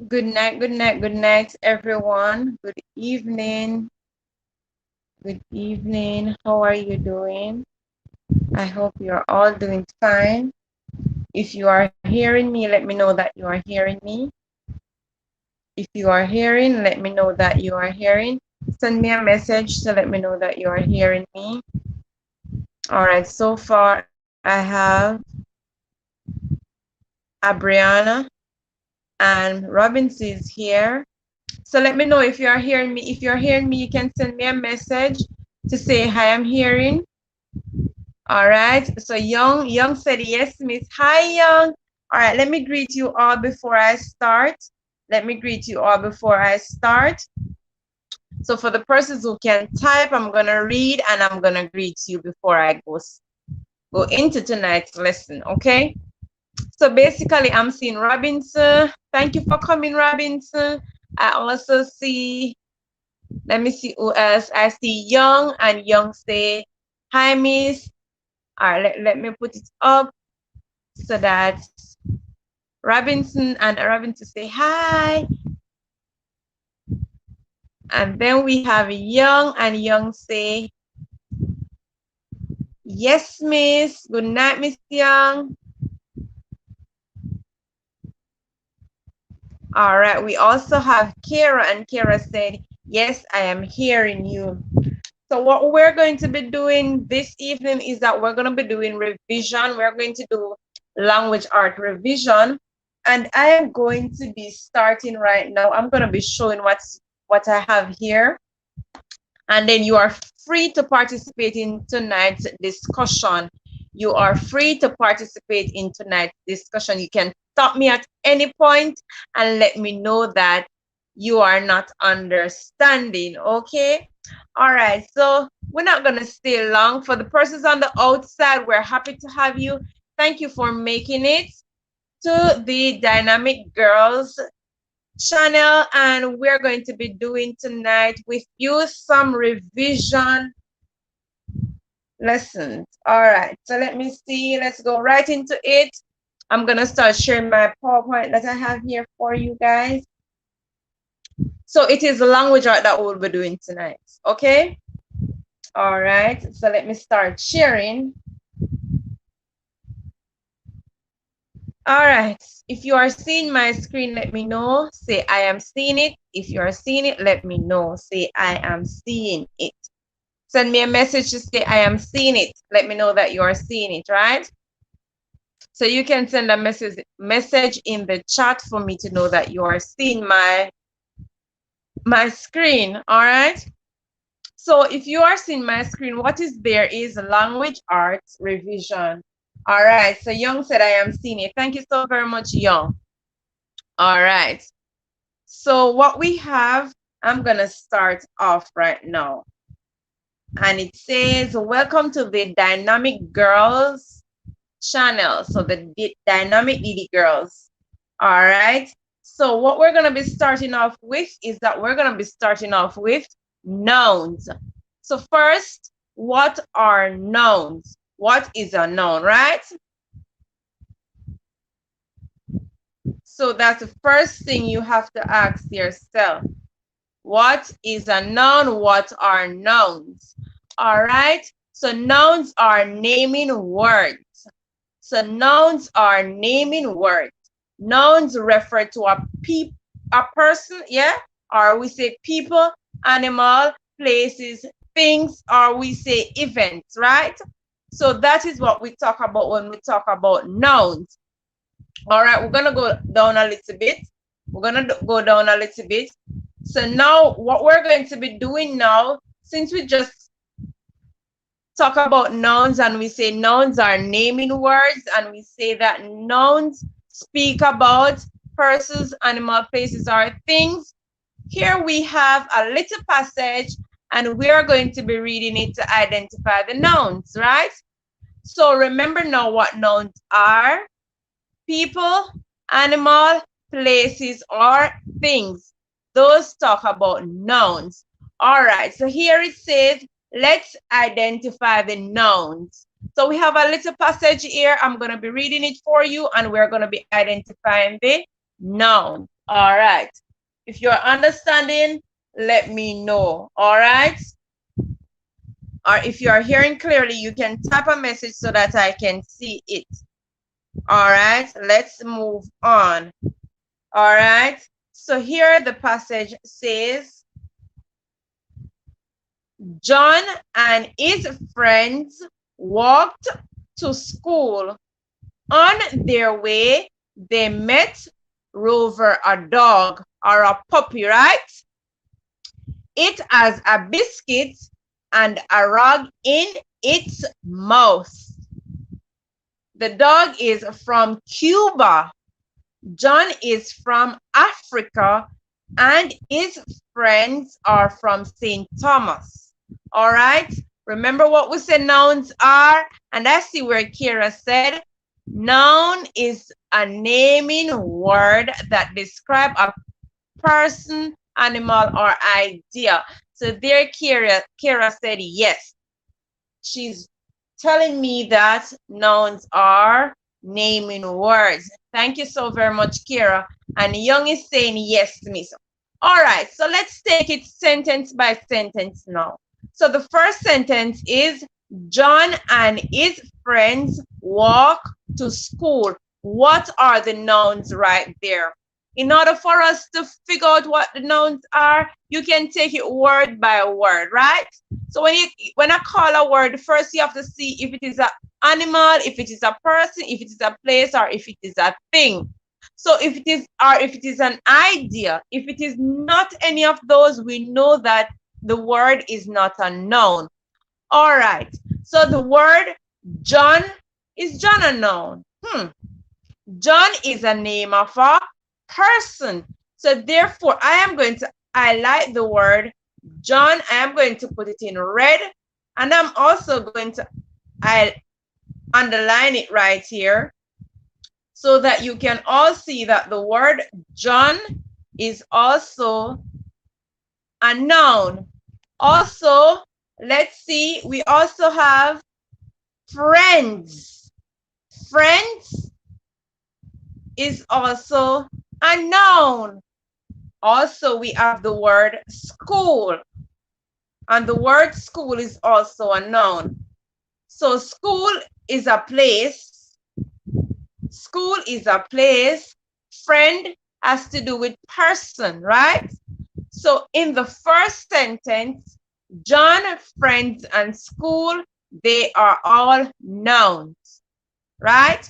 Good night, good night, good night, everyone. Good evening. Good evening. How are you doing? I hope you're all doing fine. If you are hearing me, let me know that you are hearing me. If you are hearing, let me know that you are hearing. Send me a message to let me know that you are hearing me. All right, so far I have Abriana and Robbins is here. So let me know if you are hearing me. If you're hearing me, you can send me a message to say, hi, I'm hearing. All right. So Young said, yes, Miss. Hi, Young. All right. Let me greet you all before I start. Let me greet you all before I start. So for the persons who can type, I'm going to read and I'm going to greet you before I go into tonight's lesson. Okay. So basically, I'm seeing Robinson. Thank you for coming, Robinson. I also see, let me see who else. I see Young, and Young say, hi, Miss. All right, let me put it up so that Robinson say hi. And then we have Young, and Young say, yes, Miss. Good night, Miss Young. All right, we also have Kara, and Kara said, yes, I am hearing you. So what we're going to be doing this evening is that we're going to be doing revision. We're going to do language art revision. And I am going to be starting right now. I'm going to be showing what I have here. And then you are free to participate in tonight's discussion. You are free to participate in tonight's discussion. You can stop me at any point and let me know that you are not understanding, okay? All right, so we're not going to stay long. For the persons on the outside, we're happy to have you. Thank you for making it to the Dynamic Girls channel, and we're going to be doing tonight with you some revision lessons. All right, so let me see. Let's go right into it. I'm going to start sharing my PowerPoint that I have here for you guys. So it is the language art that we'll be doing tonight, okay? All right, so let me start sharing. All right, if you are seeing my screen, let me know. Say, I am seeing it. If you are seeing it, let me know. Say, I am seeing it. Send me a message to say, I am seeing it. Let me know that you are seeing it, right? So you can send a message in the chat for me to know that you are seeing my screen, all right? So if you are seeing my screen, what is there is language arts revision. All right, so Young said, I am seeing it. Thank you so very much, Young. All right, so what we have, I'm gonna start off right now. And it says, welcome to the Dynamic Girls channel. So the Dynamic DD Girls. All right, so what we're gonna be starting off with is that we're gonna be starting off with nouns. So first, what are nouns? What is a noun, right? So that's the first thing you have to ask yourself. What is a noun? What are nouns? All right. So nouns are naming words. So nouns are naming words. Nouns refer to a person, yeah? Or we say people, animal, places, things, or we say events, right? So that is what we talk about when we talk about nouns. All right, we're gonna go down a little bit. We're gonna go down a little bit. So now what we're going to be doing now, since we just talk about nouns and we say nouns are naming words, and we say that nouns speak about persons, animal, places, or things. Here we have a little passage and we are going to be reading it to identify the nouns, right? So remember now what nouns are: people, animal, places, or things. Those talk about nouns. All right, so here it says, let's identify the nouns. So we have a little passage here. I'm going to be reading it for you, and we're going to be identifying the noun. All right. If you're understanding, let me know. All right. Or if you are hearing clearly, you can type a message so that I can see it. All right. Let's move on. All right. So here the passage says, John and his friends walked to school. On their way, they met Rover, a dog or a puppy, right? It has a biscuit and a rug in its mouth. The dog is from Cuba. John is from Africa, and his friends are from St. Thomas. All right. Remember what we said nouns are? And I see where Kira said, noun is a naming word that describes a person, animal, or idea. So there, Kira said yes. She's telling me that nouns are naming words. Thank you so very much, Kira. And Young is saying yes to me. So, all right, so let's take it sentence by sentence now. So the first sentence is, John and his friends walk to school. What are the nouns right there? In order for us to figure out what the nouns are, you can take it word by word, right? So when I call a word, first you have to see if it is an animal, if it is a person, if it is a place, or if it is a thing. So if it is an idea, if it is not any of those, we know that the word is not a noun. All right. So the word John, is John a noun? John is a name of a person. So therefore, I am going to highlight the word John. I am going to put it in red, and I'm also going to underline it right here so that you can all see that the word John is also a noun. Also, let's see, we also have friends. Friends is also a noun. Also, we have the word school, and the word school is also a noun. So school is a place. School is a place. Friend has to do with person, right? So in the first sentence, John, friends, and school, they are all nouns, right?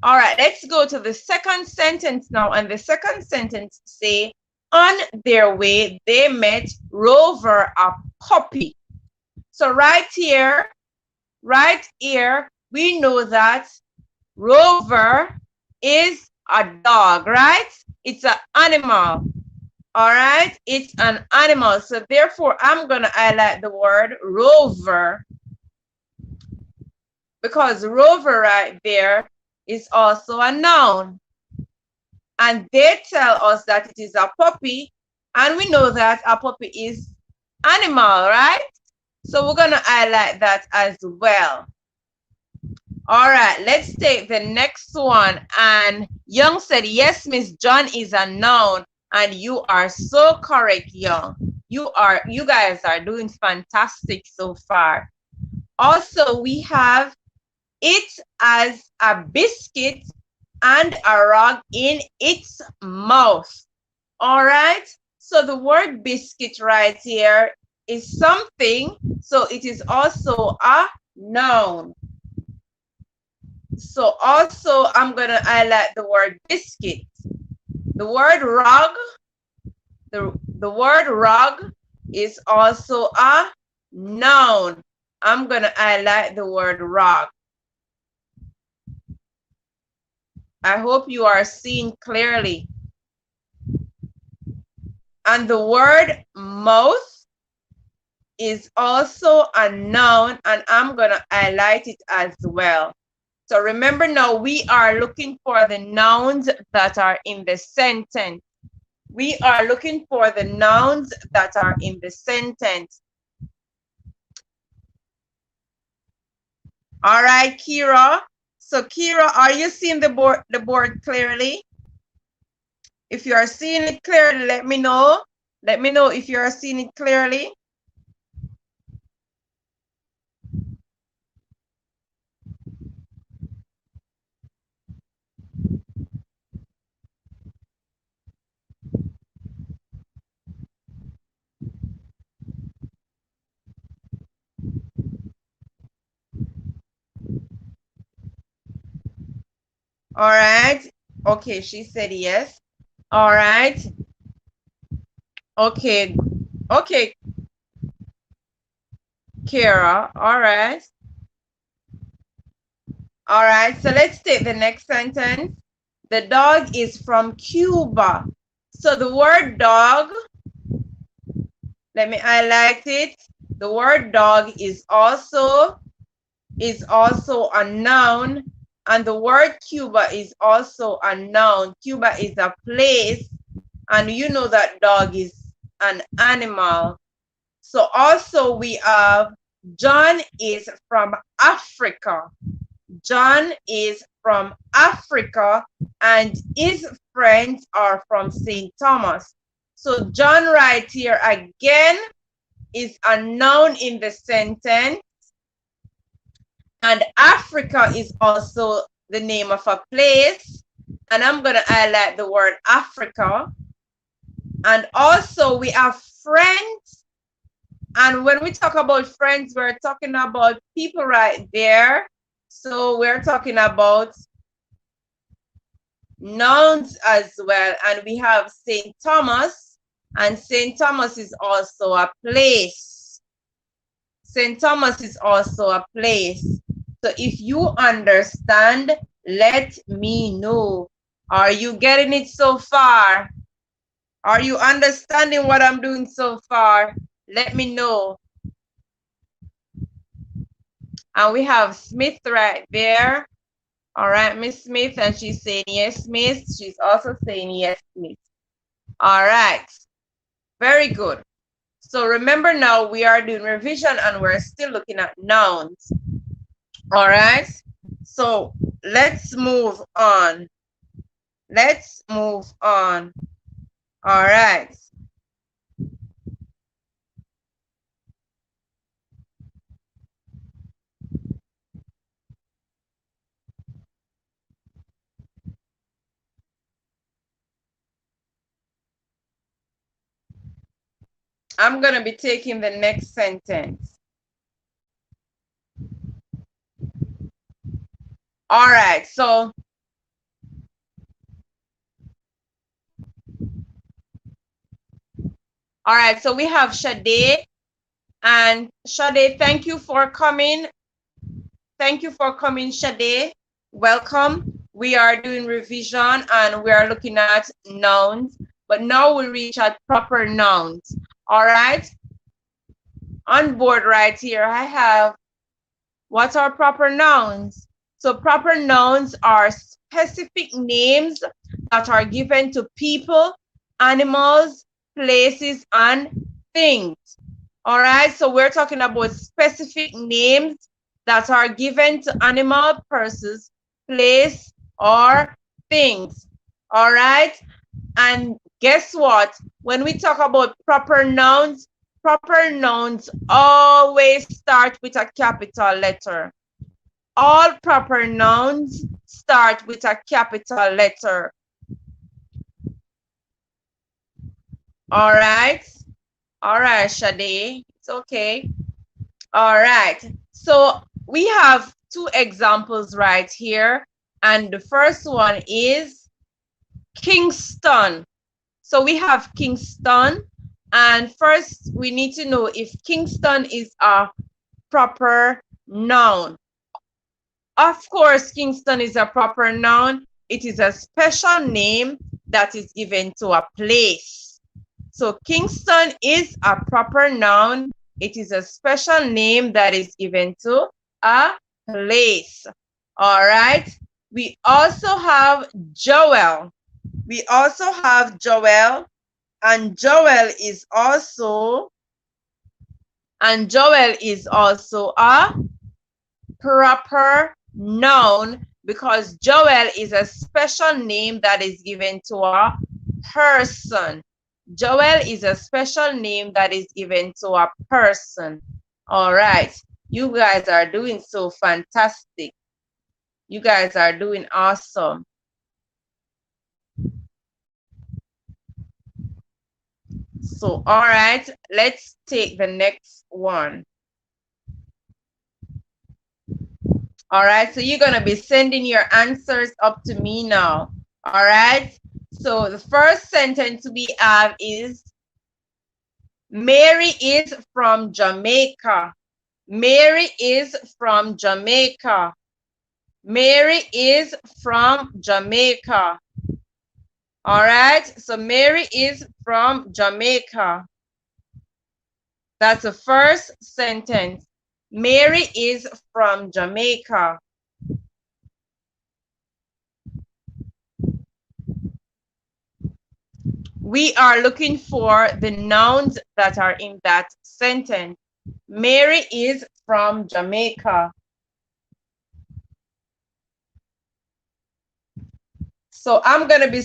All right, let's go to the second sentence now. And the second sentence say, on their way, they met Rover, a puppy. So right here, we know that Rover is a dog, right? It's an animal. All right, it's an animal. So therefore, I'm going to highlight the word Rover, because Rover right there is also a noun. And they tell us that it is a puppy, and we know that a puppy is animal, right? So we're going to highlight that as well. All right, let's take the next one. And Young said, yes, Miss John is a noun. And you are so correct, Young. You guys are doing fantastic so far. Also, we have it as a biscuit and a rug in its mouth. All right. So the word biscuit right here is something. So it is also a noun. So also I'm going to highlight the word biscuit. The word rug, the word rug is also a noun. I'm going to highlight the word rug. I hope you are seeing clearly. And the word mouth is also a noun, and I'm going to highlight it as well. So remember now, we are looking for the nouns that are in the sentence. We are looking for the nouns that are in the sentence. All right, Kira. So Kira, are you seeing the board clearly? If you are seeing it clearly, let me know. Let me know if you are seeing it clearly. All right. Okay, she said yes. All right. Okay. Okay, Kara. All right. All right. So let's take the next sentence. The dog is from Cuba. So the word dog, let me highlight it. The word dog is also a noun, and the word Cuba is also a noun. Cuba is a place, and you know that dog is an animal. So also we have John is from Africa. John is from Africa, and his friends are from St. Thomas. So John right here again is a noun in the sentence, and Africa is also the name of a place. And I'm going to highlight the word Africa. And also we have friends. And when we talk about friends, we're talking about people right there. So we're talking about nouns as well. And we have St. Thomas, and St. Thomas is also a place. St. Thomas is also a place. So if you understand, let me know. Are you getting it so far? Are you understanding what I'm doing so far? Let me know. And we have Smith right there. All right, Miss Smith, and she's saying yes, Miss. She's also saying yes, Miss. All right, very good. So remember now we are doing revision and we're still looking at nouns. All right, so let's move on. Let's move on. All right. I'm going to be taking the next sentence. All right, so we have Sade, and Sade, thank you for coming. Thank you for coming, Sade. Welcome. We are doing revision and we are looking at nouns, but now we reach at proper nouns. All right. On board right here, I have what are proper nouns. So proper nouns are specific names that are given to people, animals, places, and things. All right, so we're talking about specific names that are given to animal, persons, place, or things. All right, and guess what? When we talk about proper nouns always start with a capital letter. All proper nouns start with a capital letter. All right. All right, Sade. It's okay. All right. So we have two examples right here. And the first one is Kingston. So we have Kingston. And first, we need to know if Kingston is a proper noun. Of course, Kingston is a proper noun. It is a special name that is given to a place. So Kingston is a proper noun. It is a special name that is given to a place. All right. We also have Joel. We also have Joel, and Joel is also a proper noun because Joel is a special name that is given to a person. Joel is a special name that is given to a person. All right. You guys are doing so fantastic. You guys are doing awesome. So, all right, let's take the next one. All right, so you're going to be sending your answers up to me now. All right, so the first sentence we have is Mary is from Jamaica. Mary is from Jamaica. Mary is from Jamaica. All right, so Mary is from Jamaica. That's the first sentence. Mary is from Jamaica. We are looking for the nouns that are in that sentence. Mary is from Jamaica. So I'm going to be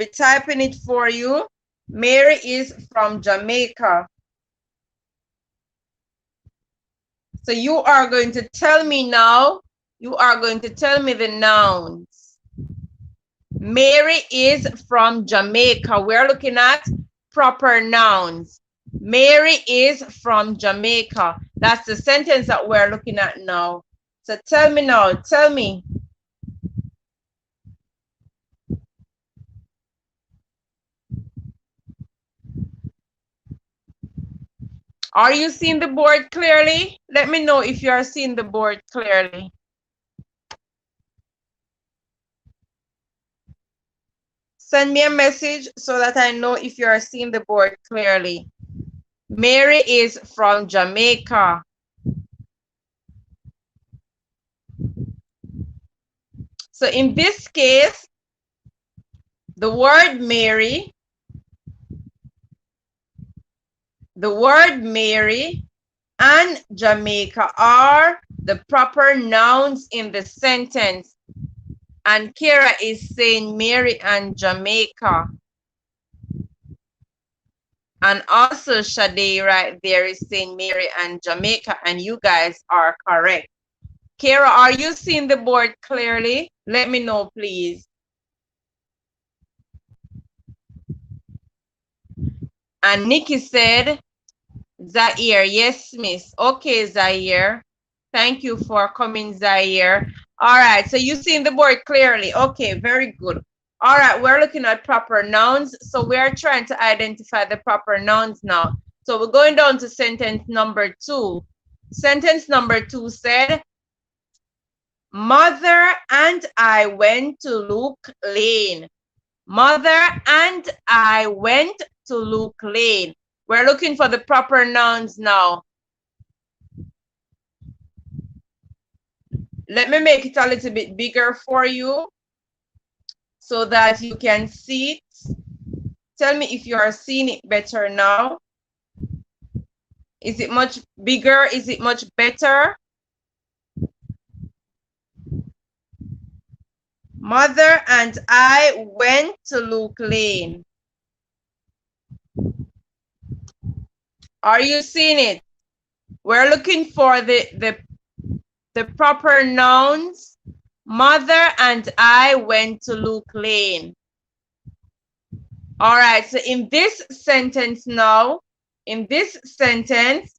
typing it for you. Mary is from Jamaica. So you are going to tell me now, you are going to tell me the nouns. Mary is from Jamaica. We're looking at proper nouns. Mary is from Jamaica. That's the sentence that we're looking at now. So tell me now, tell me. Are you seeing the board clearly? Let me know if you are seeing the board clearly. Send me a message so that I know if you are seeing the board clearly. Mary is from Jamaica. So in this case, the word Mary and Jamaica are the proper nouns in the sentence. And Kira is saying Mary and Jamaica. And also Sade right there is saying Mary and Jamaica, and you guys are correct. Kira, are you seeing the board clearly? Let me know, please. And Nikki said, Zaire, yes, miss. Okay, Zaire. Thank you for coming, Zaire. All right, so you seen the board clearly. Okay, very good. All right, we're looking at proper nouns. So we're trying to identify the proper nouns now. So we're going down to sentence number 2. Sentence number 2 said, Mother and I went to Luke Lane. Mother and I went to Luke Lane. We're looking for the proper nouns now. Let me make it a little bit bigger for you so that you can see it. Tell me if you are seeing it better now. Is it much bigger? Is it much better? Mother and I went to Luke Lane. Are you seeing it? We're looking for the proper nouns. Mother and I went to Luke Lane. All right, so in this sentence now, in this sentence,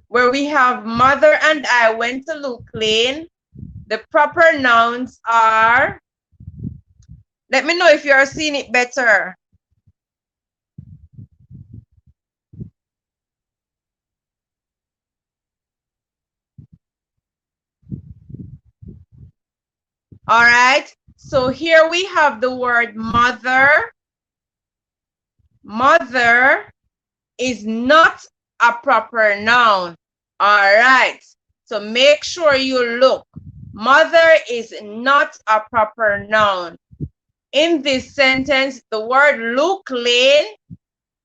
where we have mother and I went to Luke Lane, the proper nouns are, let me know if you are seeing it better. All right, so here we have the word mother. Mother is not a proper noun. All right, so make sure you look. Mother is not a proper noun. In this sentence, the word Luke Lane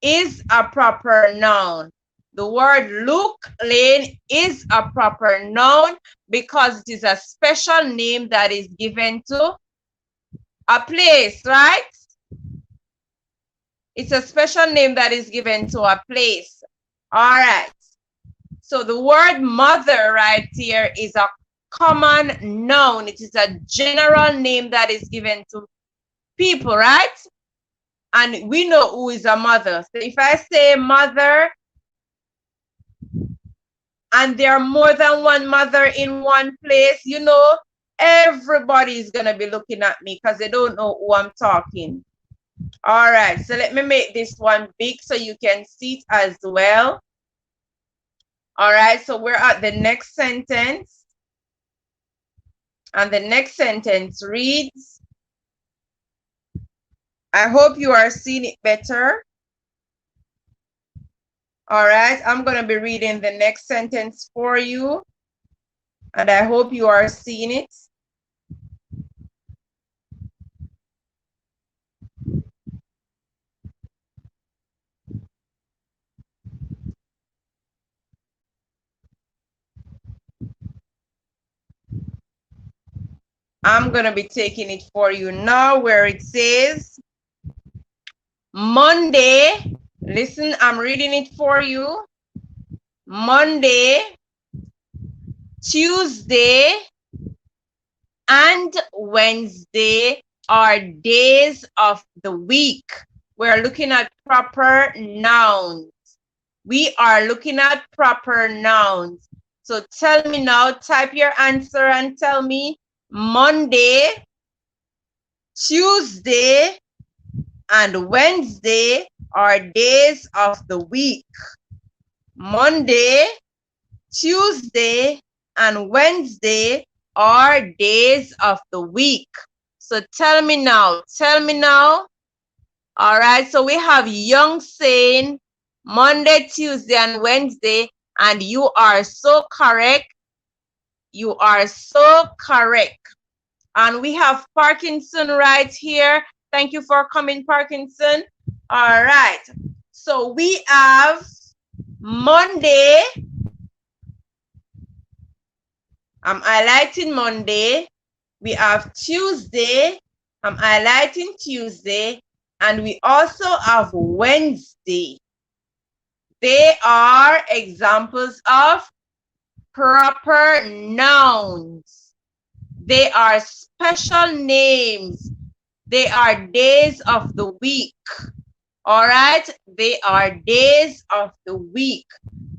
is a proper noun. The word Luke Lane is a proper noun because it is a special name that is given to A place, right? It's a special name that is given to a place. All right. So the word mother right here is a common noun. It is a general name that is given to people, right? And we know who is a mother. So if I say mother, and there are more than one mother in one place, you know, everybody is going to be looking at me because they don't know who I'm talking. All right, so let me make this one big so you can see it as well. All right, so we're at the next sentence. And the next sentence reads, I hope you are seeing it better. All right, I'm going to be reading the next sentence for you. And I hope you are seeing it. I'm going to be taking it for you now where it says Monday. Listen, I'm reading it for you. Monday, Tuesday, and Wednesday are days of the week. We're looking at proper nouns. We are looking at proper nouns. So tell me now, type your answer and tell me Monday, Tuesday, and Wednesday are days of the week. Monday, Tuesday, and Wednesday are days of the week. So tell me now, tell me now. All right, so we have Young saying Monday, Tuesday, and Wednesday, and you are so correct. You are so correct. And we have Parkinson right here. Thank you for coming, Parkinson. All right, so we have Monday. I'm highlighting Monday. We have Tuesday. I'm highlighting Tuesday. And we also have Wednesday. They are examples of proper nouns. They are special names. They are days of the week. All right? They are days of the week.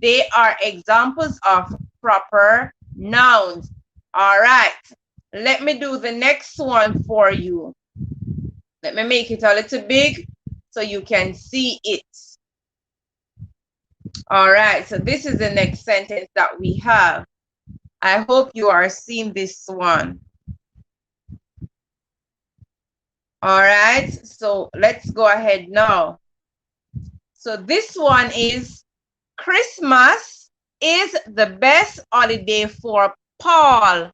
They are examples of proper nouns. All right. Let me do the next one for you. Let me make it a little big so you can see it. All right. So this is the next sentence that we have. I hope you are seeing this one. All right. So let's go ahead now. So this one is Christmas is the best holiday for Paul.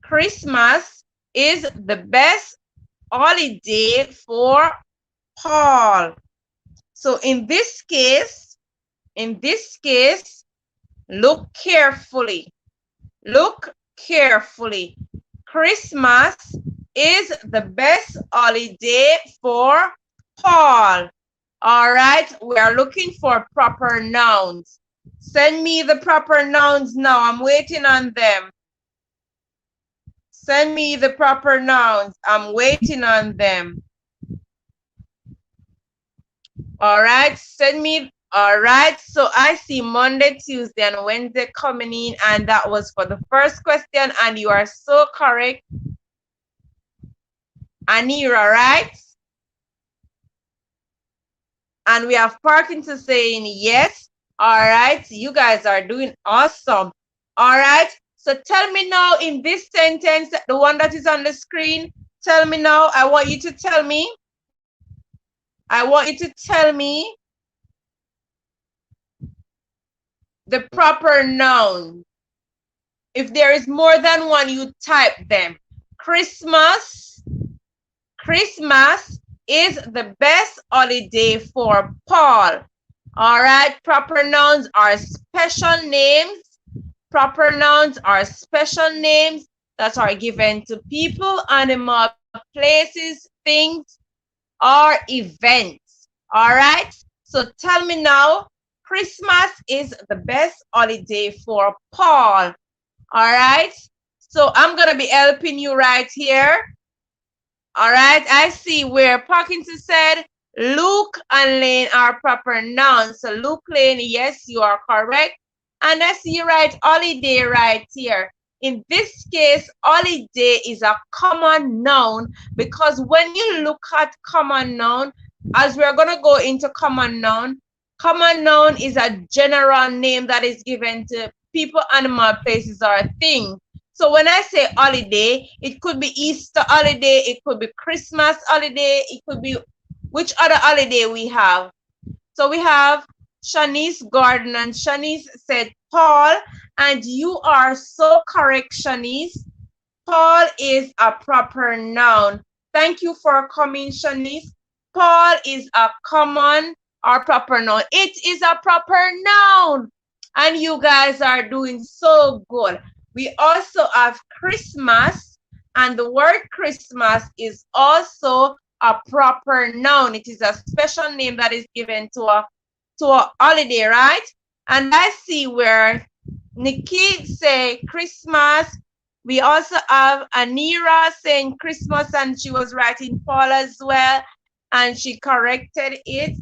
Christmas is the best holiday for Paul. So in this case, look carefully. Look carefully. Christmas is the best holiday for Paul. All right, we are looking for proper nouns. Send me the proper nouns now. I'm waiting on them. Send me the proper nouns. I'm waiting on them. All right, send me. All right, so I see Monday, Tuesday, and Wednesday coming in, and that was for the first question, and you are so correct. Anira, right? And we have Parkinson saying yes. All right, you guys are doing awesome. All right, so tell me now in this sentence, the one that is on the screen, tell me now. I want you to tell me. I want you to tell me the proper noun. If there is more than one, you type them. Christmas. Christmas is the best holiday for Paul. All right, proper nouns are special names. Proper nouns are special names that are given to people, animals, places, things, or events. All right. So tell me now, Christmas is the best holiday for Paul. All right. So I'm going to be helping you right here. All right. I see where Parkinson said Luke and Lane are proper nouns. So Luke, Lane, yes, you are correct. And I see you write holiday right here. In this case, holiday is a common noun because when you look at common noun, as we're going to go into common noun is a general name that is given to people, animal, places, or things. So when I say holiday, it could be Easter holiday, it could be Christmas holiday, it could be which other holiday we have. So we have Shanice Gordon, and Shanice said Paul, and you are so correct, Shanice. Paul is a proper noun. Thank you for coming, Shanice. Paul is a common or proper noun. It is a proper noun. And you guys are doing so good. We also have Christmas, and the word Christmas is also a proper noun. It is a special name that is given to a holiday, right? And I see where Nikki say Christmas. We also have Anira saying Christmas, and she was writing Paul as well, and she corrected it.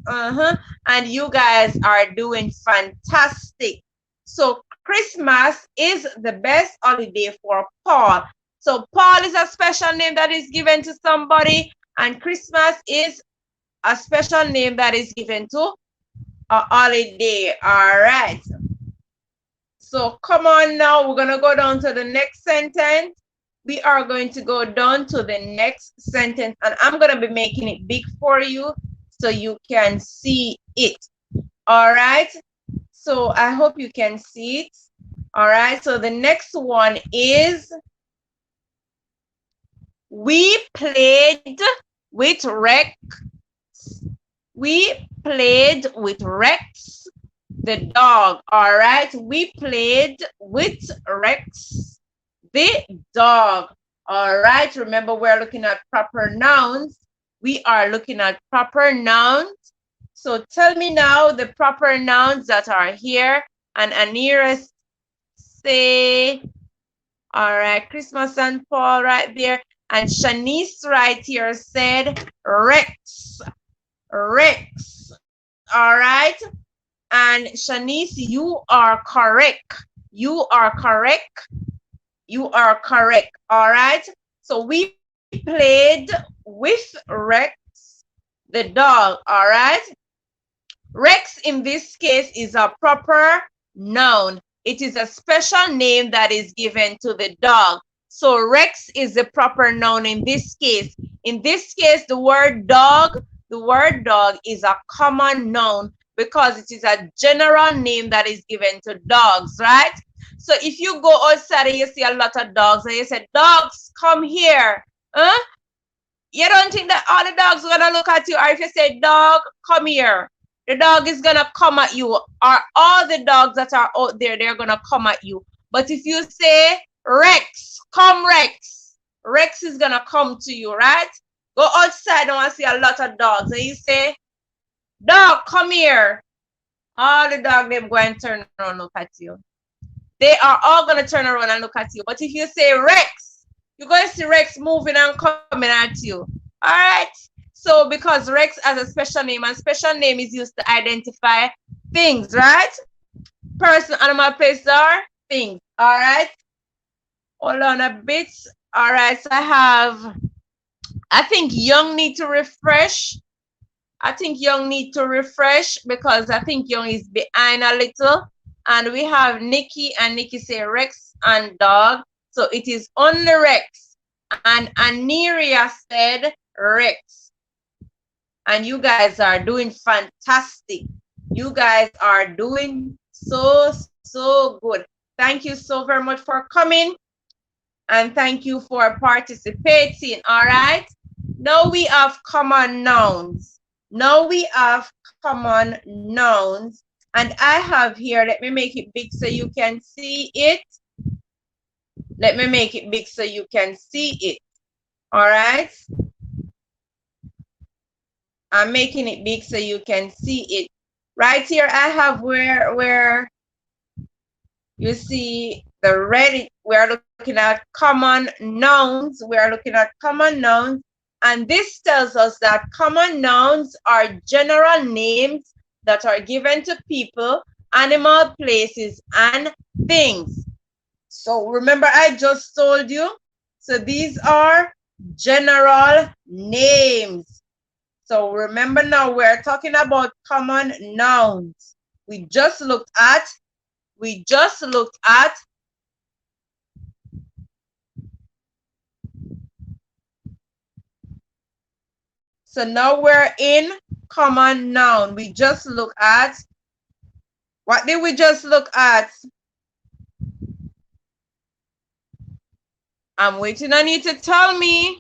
And you guys are doing fantastic. So Christmas is the best holiday for Paul. So Paul is a special name that is given to somebody, and Christmas is a special name that is given to a holiday. All right. So come on now, we're going to go down to the next sentence. We are going to go down to the next sentence, and I'm going to be making it big for you so you can see it. All right. So I hope you can see it. All right. So the next one is we played with Rex. We played with Rex, the dog. All right. We played with Rex, the dog. All right. Remember, we're looking at proper nouns. We are looking at proper nouns. So tell me now the proper nouns that are here. And Anira say, all right, Christmas and Paul right there. And Shanice right here said Rex. Rex. All right. And Shanice, you are correct. You are correct. You are correct. All right. So we played with Rex, the dog. All right. Rex in this case is a proper noun. It is a special name that is given to the dog. So Rex is the proper noun in this case. In this case, the word dog is a common noun because it is a general name that is given to dogs, right? So if you go outside and you see a lot of dogs and you say, dogs, come here. Huh? You don't think that all the dogs are going to look at you, or if you say, dog, come here, the dog is going to come at you, or all the dogs that are out there, they're going to come at you. But if you say, Rex, come Rex, Rex is going to come to you, right? Go outside and see a lot of dogs and you say, dog, come here. All the dogs, they're going to turn around and look at you. They are all going to turn around and look at you. But if you say Rex, you're going to see Rex moving and coming at you. All right. So because Rex has a special name, and special name is used to identify things, right? Person, animal, place, or things. All right. Hold on a bit. All right. So I think Young need to refresh. I think Young need to refresh because I think Young is behind a little. And we have Nikki, and Nikki say Rex and dog. So it is only Rex. And Aniria said Rex. And you guys are doing fantastic. You guys are doing so good. Thank you so very much for coming. And thank you for participating. All right. Now we have common nouns. Now we have common nouns. And I have here, let me make it big so you can see it. Let me make it big so you can see it. All right. I'm making it big so you can see it. Right here, I have where you see the red. We're looking at common nouns. We're looking at common nouns. And this tells us that common nouns are general names that are given to people, animal, places, and things. So remember, I just told you. So these are general names. So remember now, we're talking about common nouns. We just looked at. So now we're in common noun. We just look at, what did we just look at? I'm waiting on you to tell me.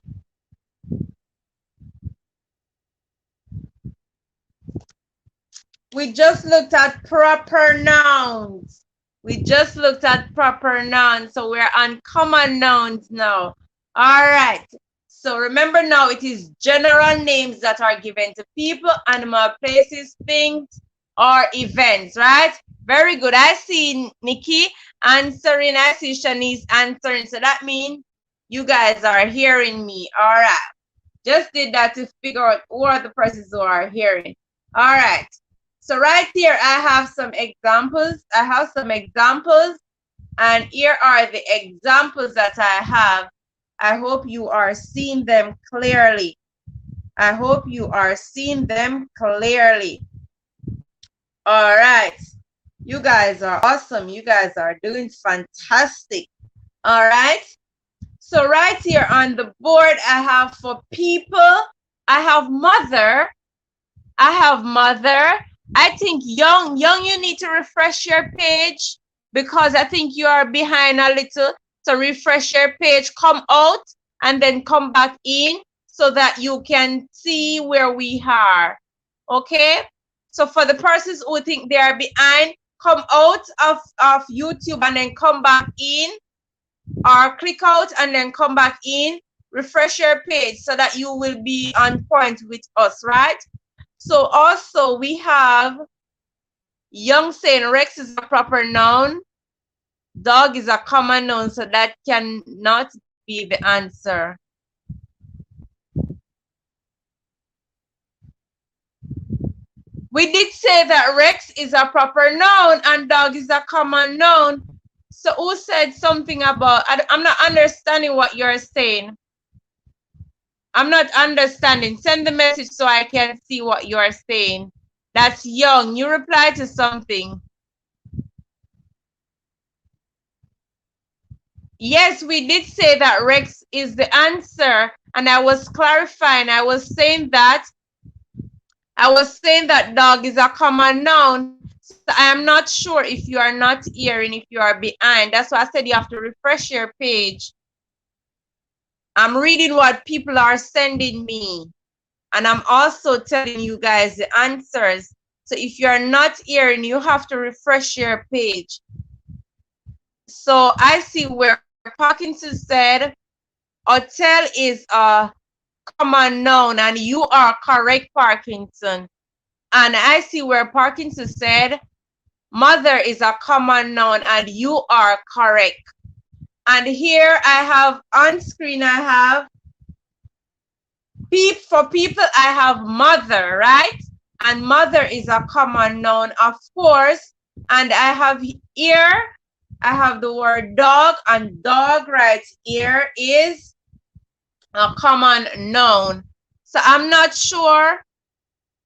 We just looked at proper nouns. We just looked at proper nouns. So we're on common nouns now. All right. So remember now, it is general names that are given to people, animal, places, things, or events, right? Very good. I see Nikki answering. I see Shanice answering. So that means you guys are hearing me. All right. Just did that to figure out who are the persons who are hearing. All right. So right here, I have some examples. And here are the examples that I have. I hope you are seeing them clearly. All right. You guys are awesome. You guys are doing fantastic. All right. So right here on the board, I have for people, I have mother. I think young, you need to refresh your page because I think you are behind a little. So refresh your page, come out and then come back in so that you can see where we are. Okay? So for the persons who think they are behind, come out of YouTube and then come back in, or click out and then come back in, refresh your page so that you will be on point with us, right? So also we have Young saying Rex is a proper noun, dog is a common noun, so that cannot be the answer. We did say that Rex is a proper noun and dog is a common noun. So who said something about, I'm not understanding what you're saying. I'm not understanding. Send the message so I can see what you're saying. That's young. You reply to something. Yes, we did say that Rex is the answer. And I was clarifying. I was saying that dog is a common noun. So I am not sure if you are not hearing, if you are behind. That's why I said you have to refresh your page. I'm reading what people are sending me. And I'm also telling you guys the answers. So if you are not hearing, you have to refresh your page. So I see where Parkinson said, hotel is a common noun, and you are correct, Parkinson. And I see where Parkinson said, mother is a common noun, and you are correct. And here I have on screen, I have for people, I have mother, right? And mother is a common noun, of course. And I have here, I have the word dog, and dog right here is a common noun. So I'm not sure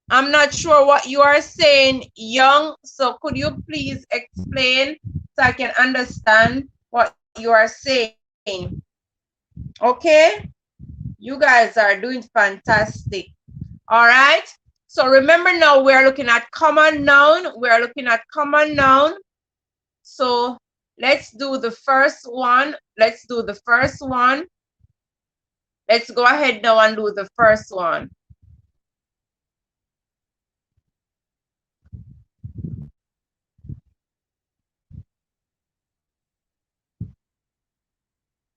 what you are saying, young. So could you please explain so I can understand what you are saying? Okay? You guys are doing fantastic. All right? So remember now, we're looking at common noun. So let's do the first one. Let's go ahead now and do the first one.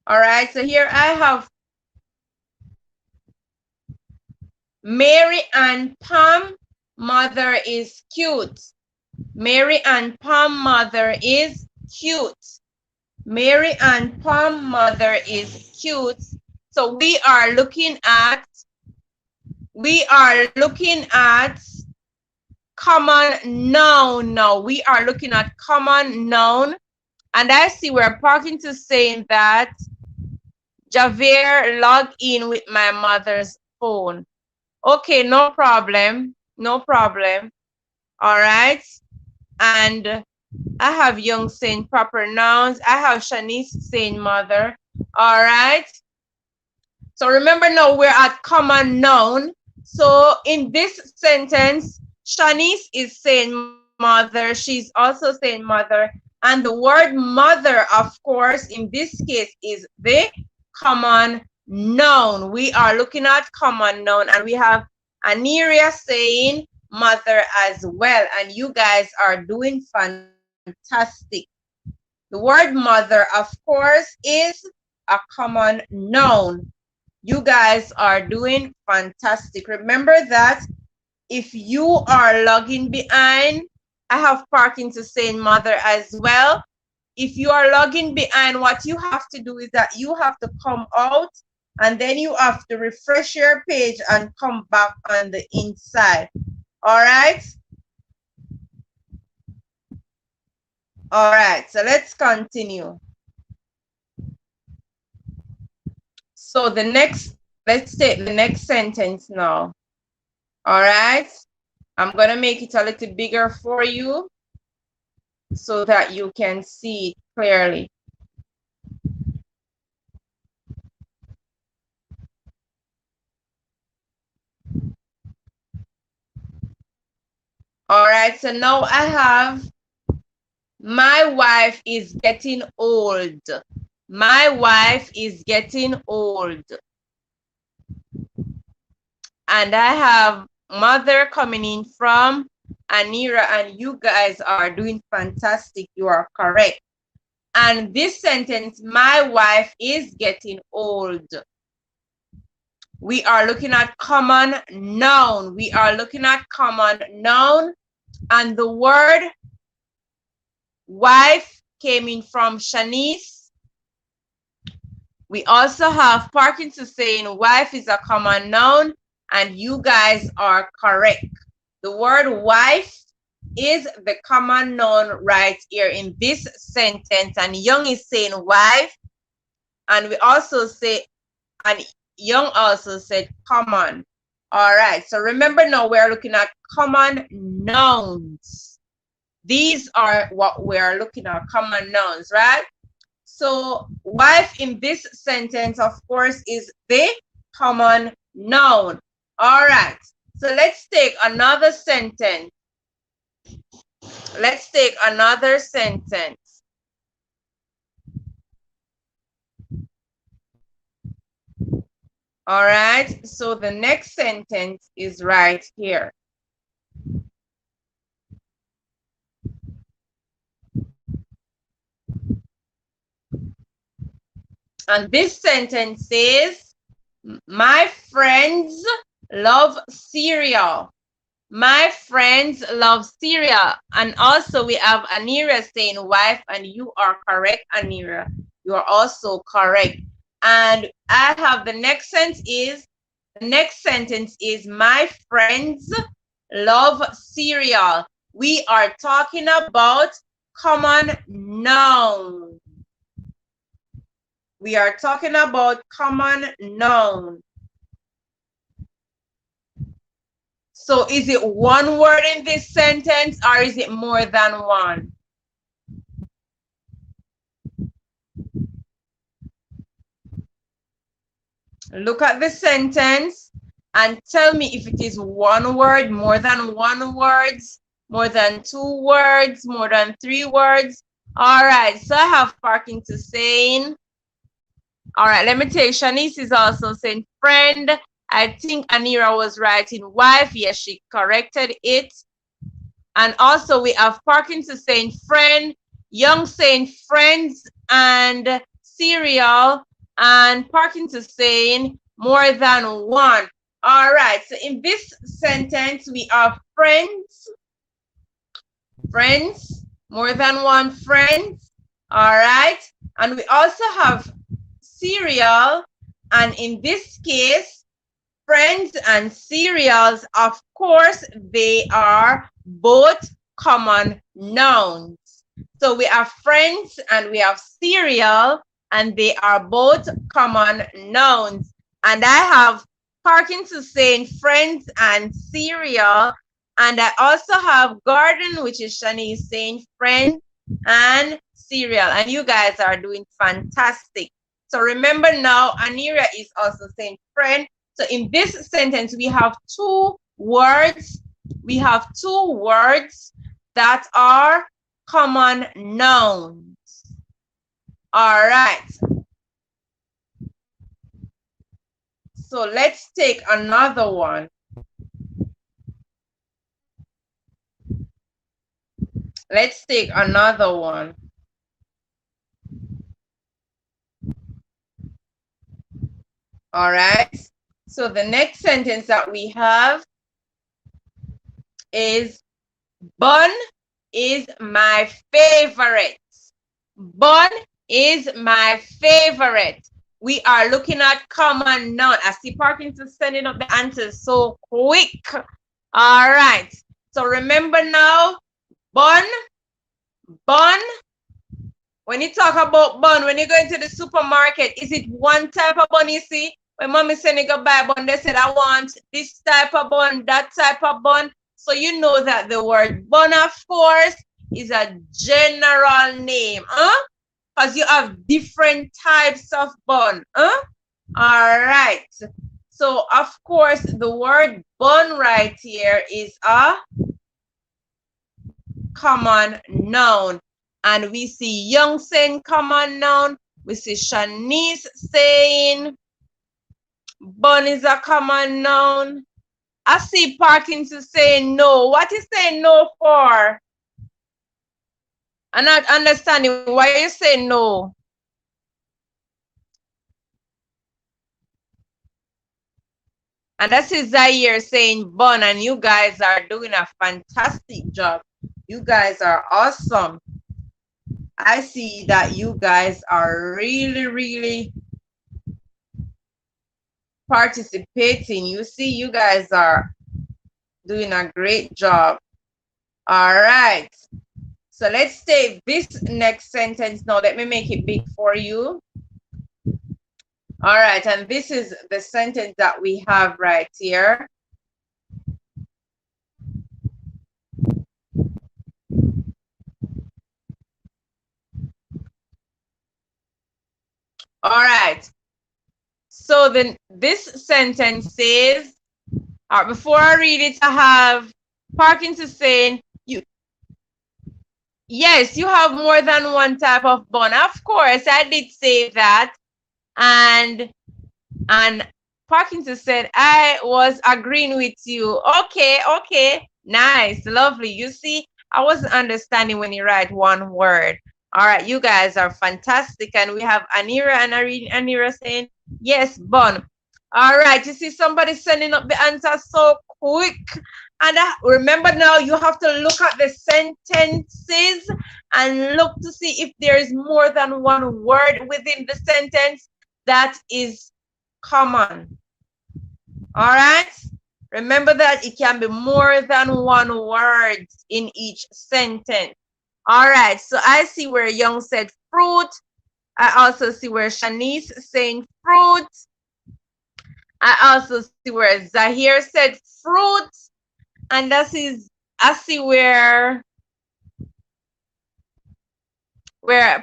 All right, so here I have Mary and Pam, mother is cute. Mary and Pam, mother is cute. Mary and Pam, mother is cute. So we are looking at common noun now. We are looking at common noun. And I see we're parking to saying that Javier log in with my mother's phone. Okay, no problem. No problem. All right. And I have Young saying proper nouns. I have Shanice saying mother. All right. So remember now we're at common noun. So in this sentence, Shanice is saying mother. She's also saying mother. And the word mother, of course, in this case is the common noun. We are looking at common noun and we have Aniria saying mother as well. And you guys are doing fantastic. The word mother, of course, is a common noun. You guys are doing fantastic. Remember that if you are logging behind, I have parking to saying mother as well. If you are logging behind, what you have to do is that you have to come out and then you have to refresh your page and come back on the inside. All right. All right. So let's continue. So let's take the next sentence now. All right. I'm going to make it a little bigger for you so that you can see it clearly. All right. So now I have my wife is getting old. My wife is getting old. And I have mother coming in from Anira, and you guys are doing fantastic. You are correct. And this sentence, my wife is getting old. We are looking at common noun. We are looking at common noun. And the word wife came in from Shanice. We also have Parkinson saying wife is a common noun, and you guys are correct. The word wife is the common noun right here in this sentence, and Young is saying wife, and we also say, and Young also said common. All right, so remember now we're looking at common nouns. These are what we're looking at, common nouns, right? So wife in this sentence, of course, is the common noun. All right, so let's take another sentence. Let's take another sentence. All right, so the next sentence is right here. And this sentence says, my friends love cereal. My friends love cereal. And also we have Anira saying wife, and you are correct, Anira. You are also correct. And I have the next sentence is my friends love cereal. We are talking about common noun. We are talking about common noun. So is it one word in this sentence or is it more than one? Look at the sentence and tell me if it is one word, more than one word, more than two words, more than three words. All right, so I have parking to saying. All right, let me tell you, Shanice is also saying friend. I think Anira was writing wife. Yes, she corrected it. And also we have Parkinson saying friend, Young saying friends and cereal, and Parkinson saying more than one. All right, so in this sentence, we have friends, more than one friend. All right, and we also have cereal, and in this case, friends and cereals, of course, they are both common nouns. So we have friends and we have cereal, and they are both common nouns. And I have Parkinson saying friends and cereal. And I also have garden, which is Shani saying friend and cereal. And you guys are doing fantastic. So remember now, Anira is also saying friend. So in this sentence, we have two words. We have two words that are common nouns. All right. So let's take another one. Let's take another one. All right. So the next sentence that we have is bun is my favorite. Bun is my favorite. We are looking at common noun. I see Parkinson sending up the answers so quick. All right. So remember now, bun. When you talk about bun, when you go into the supermarket, is it one type of bun you see? When mommy said they go buy bun, they said, I want this type of bun, that type of bun. So you know that the word bun, of course, is a general name, because you have different types of bun, All right. So, of course, the word bun right here is a common noun. And we see Young saying common noun. We see Shanice saying bun is a common noun. I see Parkinson saying no. What is saying no for? I'm not understanding why you say no. And that's Zaire saying bun, and you guys are doing a fantastic job. You guys are awesome. I see that you guys are really, really participating. You see, you guys are doing a great job. All right. So let's take this next sentence now. Let me make it big for you. All right. And this is the sentence that we have right here. All right. So then this sentence says, before I read it, I have Parkinson saying, yes, you have more than one type of bun. Of course, I did say that. And Parkinson said, I was agreeing with you. Okay. Nice, lovely. You see, I wasn't understanding when you write one word. All right, you guys are fantastic. And we have Anira and Anira saying, yes, bun. All right, you see somebody sending up the answer so quick. And remember now, you have to look at the sentences and look to see if there is more than one word within the sentence that is common. All right. Remember that it can be more than one word in each sentence. All right. So I see where Young said fruit. I also see where Shanice saying fruit. I also see where Zahir said fruit. And I see where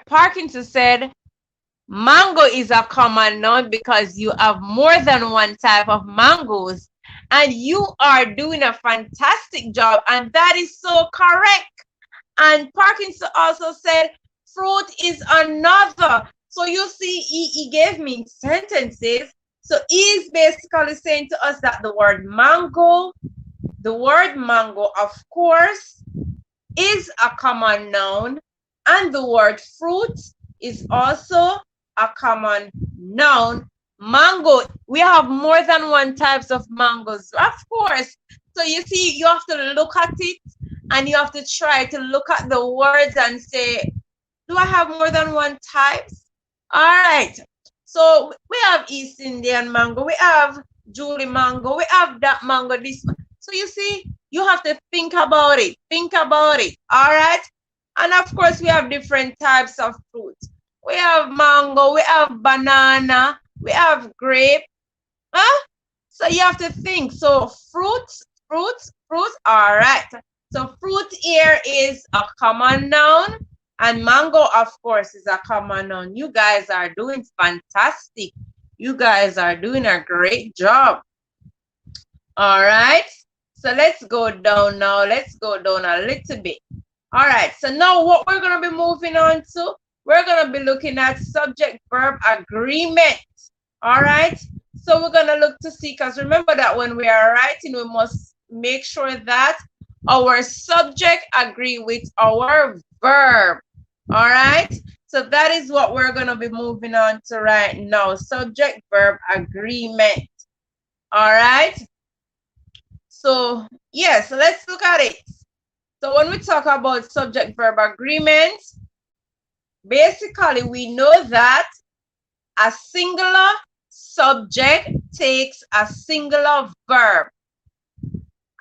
Parkinson said mango is a common noun because you have more than one type of mangoes. And you are doing a fantastic job. And that is so correct. And Parkinson also said fruit is another. So you see, he gave me sentences. So he's basically saying to us that the word mango, of course, is a common noun. And the word fruit is also a common noun. Mango, we have more than one types of mangoes, of course. So you see, you have to look at it and you have to try to look at the words and say, do I have more than one types? All right. So we have East Indian mango, we have Julie mango, we have that mango, this. So you see, you have to think about it. Think about it. All right. And of course, we have different types of fruit. We have mango, we have banana, we have grape. Huh? So you have to think. So fruits, fruits, fruits. All right. So fruit here is a common noun. And mango, of course, is a common noun. You guys are doing fantastic. You guys are doing a great job. All right. So let's go down now. Let's go down a little bit. All right. So now what we're going to be moving on to, we're going to be looking at subject-verb agreement. All right. So we're going to look to see, because remember that when we are writing, we must make sure that our subject agree with our verb. All right. So that is what we're going to be moving on to right now. Subject verb agreement. All right. So yes, let's look at it. So when we talk about subject verb agreement, basically we know that a singular subject takes a singular verb.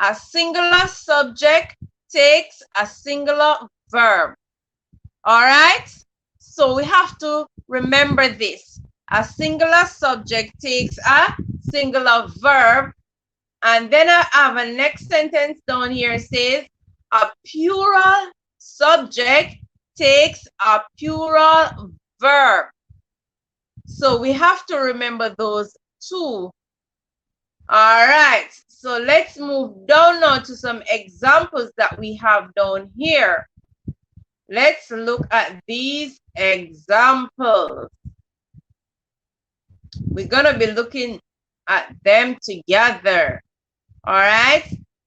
A singular subject takes a singular verb. All right. So we have to remember this. A singular subject takes a singular verb. And then I have a next sentence down here says, a plural subject takes a plural verb. So we have to remember those two. All right. So let's move down now to some examples that we have down here. Let's look at these examples. We're going to be looking at them together. All right.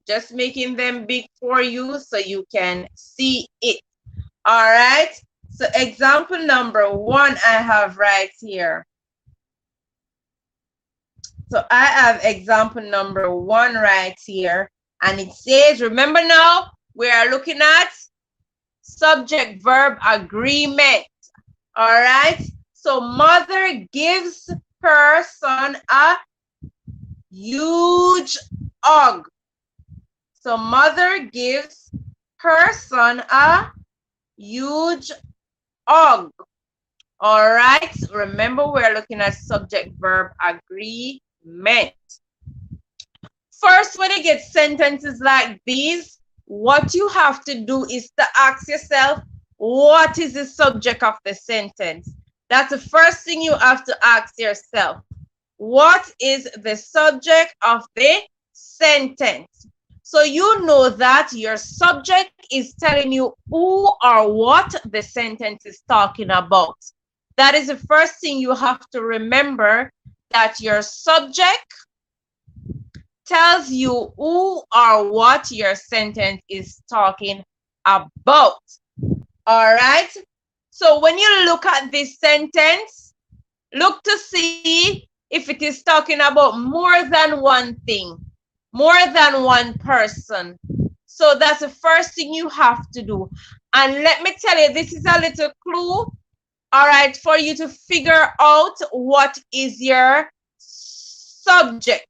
Just making them big for you so you can see it. All right. So example number 1 I have right here. So I have example number 1 right here. And it says, remember now, we are looking at subject verb agreement. All right. So mother gives her son a huge hug. So mother gives her son a huge hug. All right. Remember, we're looking at subject verb agreement. First, when you get sentences like these, what you have to do is to ask yourself, what is the subject of the sentence? That's the first thing you have to ask yourself. What is the subject of the sentence? So you know that your subject is telling you who or what the sentence is talking about. That is the first thing you have to remember, that your subject tells you who or what your sentence is talking about. All right. So when you look at this sentence, look to see if it is talking about more than one thing, more than one person. So that's the first thing you have to do. And let me tell you, this is a little clue, all right, for you to figure out what is your subject.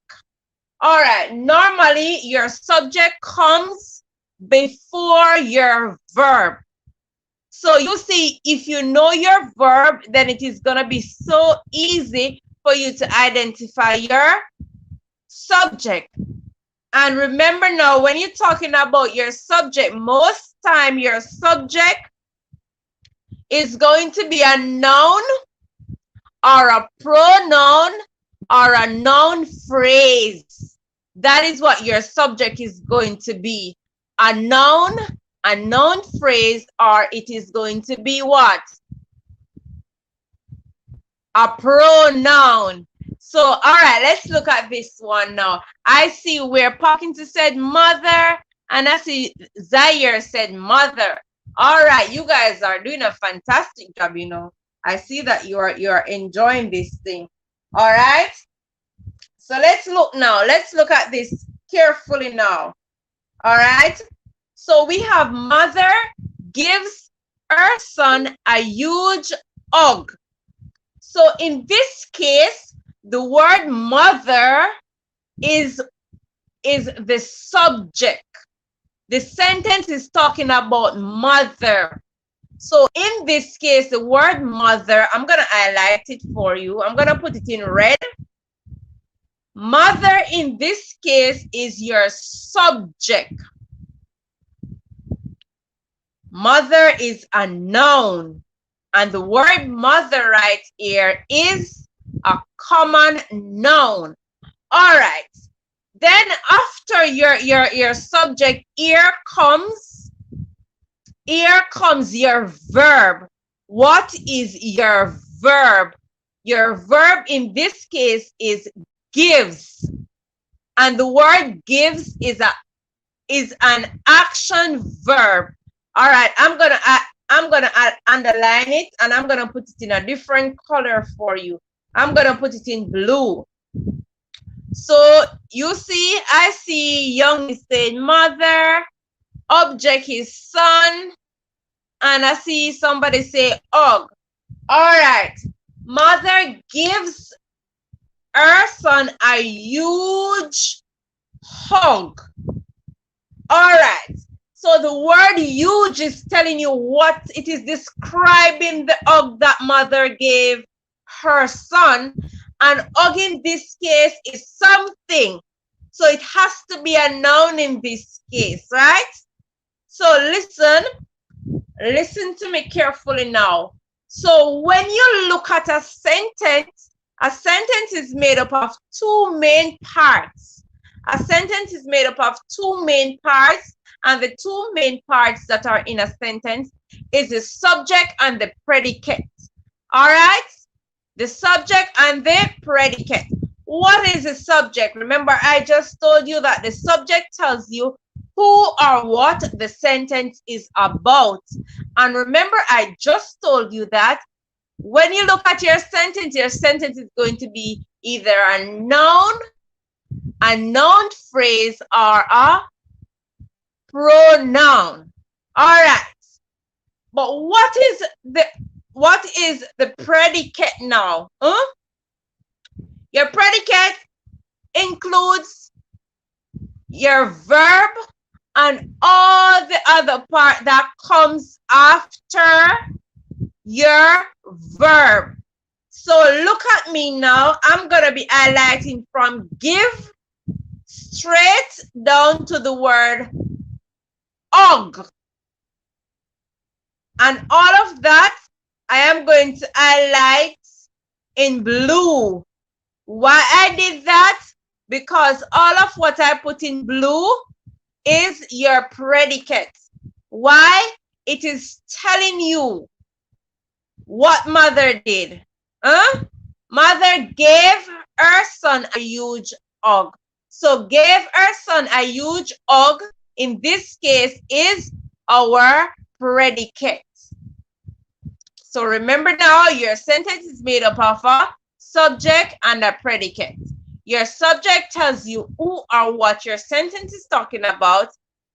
All right, normally your subject comes before your verb. So you see, if you know your verb, then it is going to be so easy for you to identify your subject. And remember now, when you're talking about your subject, most time your subject is going to be a noun or a pronoun or a noun phrase. That is what your subject is going to be. A noun phrase, or it is going to be what? A pronoun. So, all right, let's look at this one now. I see where Parkinson said mother, and I see Zaire said mother. All right, you guys are doing a fantastic job, you know. I see that you are enjoying this thing. All right. So let's look now. Let's look at this carefully now. All right. So we have mother gives her son a huge hug. So in this case, the word mother is the subject. The sentence is talking about mother. So in this case, the word mother, I'm going to highlight it for you. I'm going to put it in red. Mother in this case is your subject. Mother is a noun. And the word mother right here is a common noun. All right. Then after your subject, here comes your verb. What is your verb? Your verb in this case is gives. And the word gives is an action verb. All right, I'm gonna underline it, and I'm gonna put it in a different color for you. I'm gonna put it in blue. So you see, I see young is saying mother, object is son, and I see somebody say hug. All right, mother gives her son a huge hug. All right. So the word huge is telling you what it is describing the hug that mother gave her son. And hug in this case is something. So it has to be a noun in this case, right? So listen to me carefully now. So when you look at a sentence is made up of two main parts. A sentence is made up of two main parts, and the two main parts that are in a sentence is the subject and the predicate. All right? The subject and the predicate. What is the subject? Remember, I just told you that the subject tells you who or what the sentence is about. And remember, I just told you that when you look at your sentence is going to be either a noun phrase, or a pronoun. All right. But what is the predicate now? Your predicate includes your verb and all the other part that comes after your verb. So look at me now. I'm going to be highlighting from give straight down to the word hug. And all of that, I am going to highlight in blue. Why I did that? Because all of what I put in blue is your predicate. Why? It is telling you what mother did. Mother gave her son a huge hug. So gave her son a huge hug in this case is our predicate. So remember now, your sentence is made up of a subject and a predicate. Your subject tells you who or what your sentence is talking about,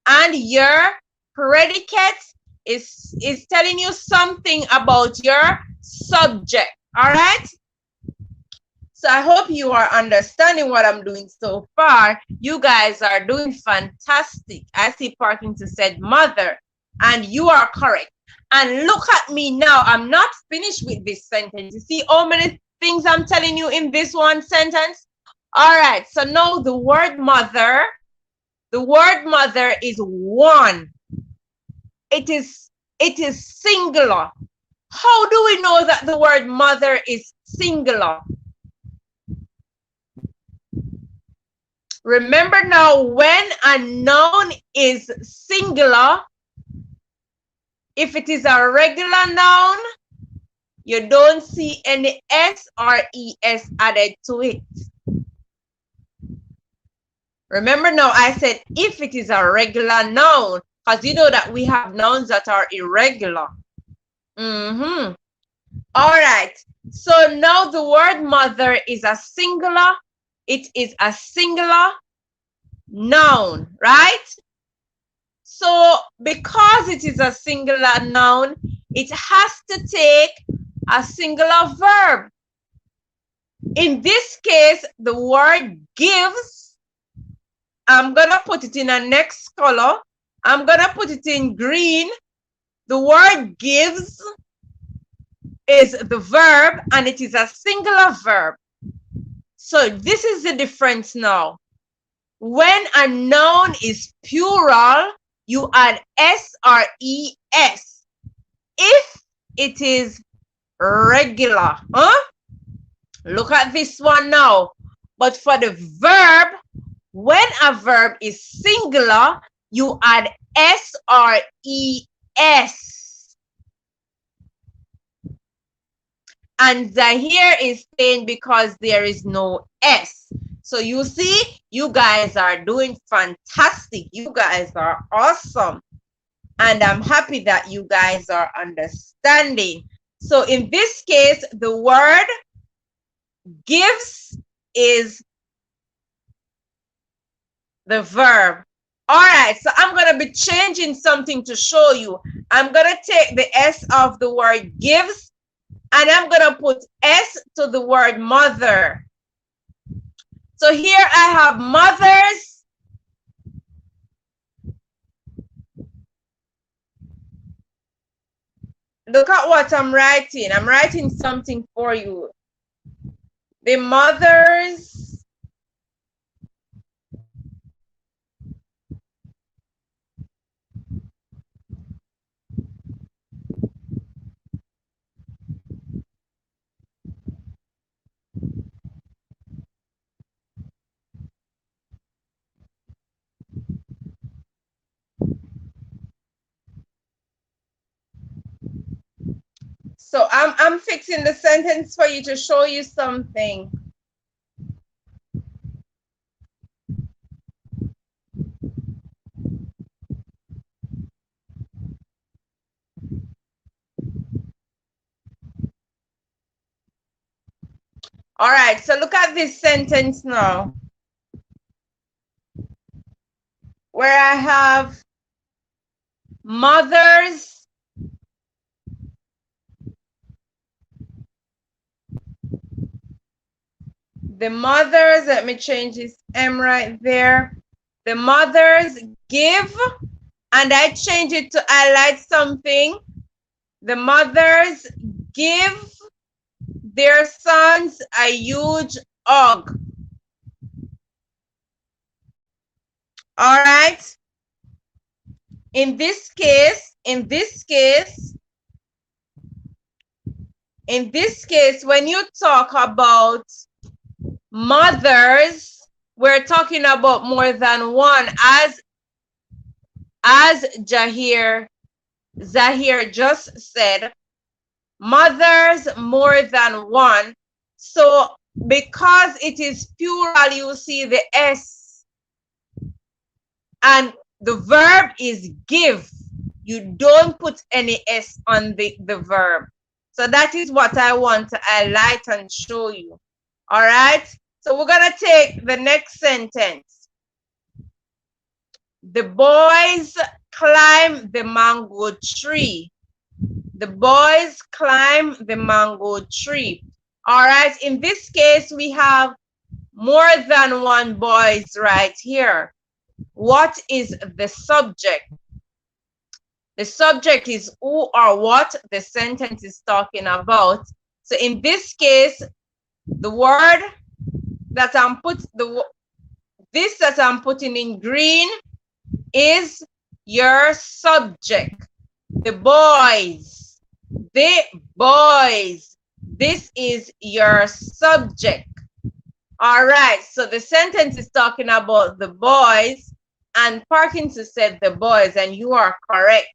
and your predicate is telling you something about your subject. All right? So I hope you are understanding what I'm doing so far. You guys are doing fantastic. I see Parkinson said mother, and you are correct. And look at me now. I'm not finished with this sentence. You see how many things I'm telling you in this one sentence? All right. So now the word mother is one. It is singular. How do we know that the word mother is singular? Remember now, when a noun is singular, if it is a regular noun, you don't see any S or ES added to it. Remember now, I said if it is a regular noun, because you know that we have nouns that are irregular. All right. So now the word mother is a singular. It is a singular noun, right? So because it is a singular noun, it has to take a singular verb. In this case, the word gives, I'm going to put it in a next color. I'm going to put it in green. The word gives is the verb and it is a singular verb. So this is the difference now. When a noun is plural, you add S or ES. If it is regular, look at this one now. But for the verb, when a verb is singular, you add S or ES. And here is saying because there is no S. So you see, you guys are doing fantastic. You guys are awesome. And I'm happy that you guys are understanding. So in this case, the word gives is the verb. All right, so I'm going to be changing something to show you. I'm going to take the S of the word gives and I'm going to put S to the word mother. So here I have mothers. Look at what I'm writing. I'm writing something for you. The mothers So I'm fixing the sentence for you to show you something. All right, so look at this sentence now, where I have mothers the mothers, let me change this M right there. The mothers give, and I change it to highlight something. The mothers give their sons a huge hug. All right. In this case, when you talk about mothers, we're talking about more than one, as Zahir just said, mothers more than one. So because it is plural, you see the S, and the verb is give. You don't put any S on the verb. So that is what I want to highlight and show you. All right. So we're going to take the next sentence. The boys climb the mango tree. The boys climb the mango tree. All right. In this case, we have more than one boys right here. What is the subject? The subject is who or what the sentence is talking about. So in this case, the word that I'm putting in green is your subject. The boys. The boys. This is your subject. All right. So the sentence is talking about the boys, and Parkinson said the boys, and you are correct.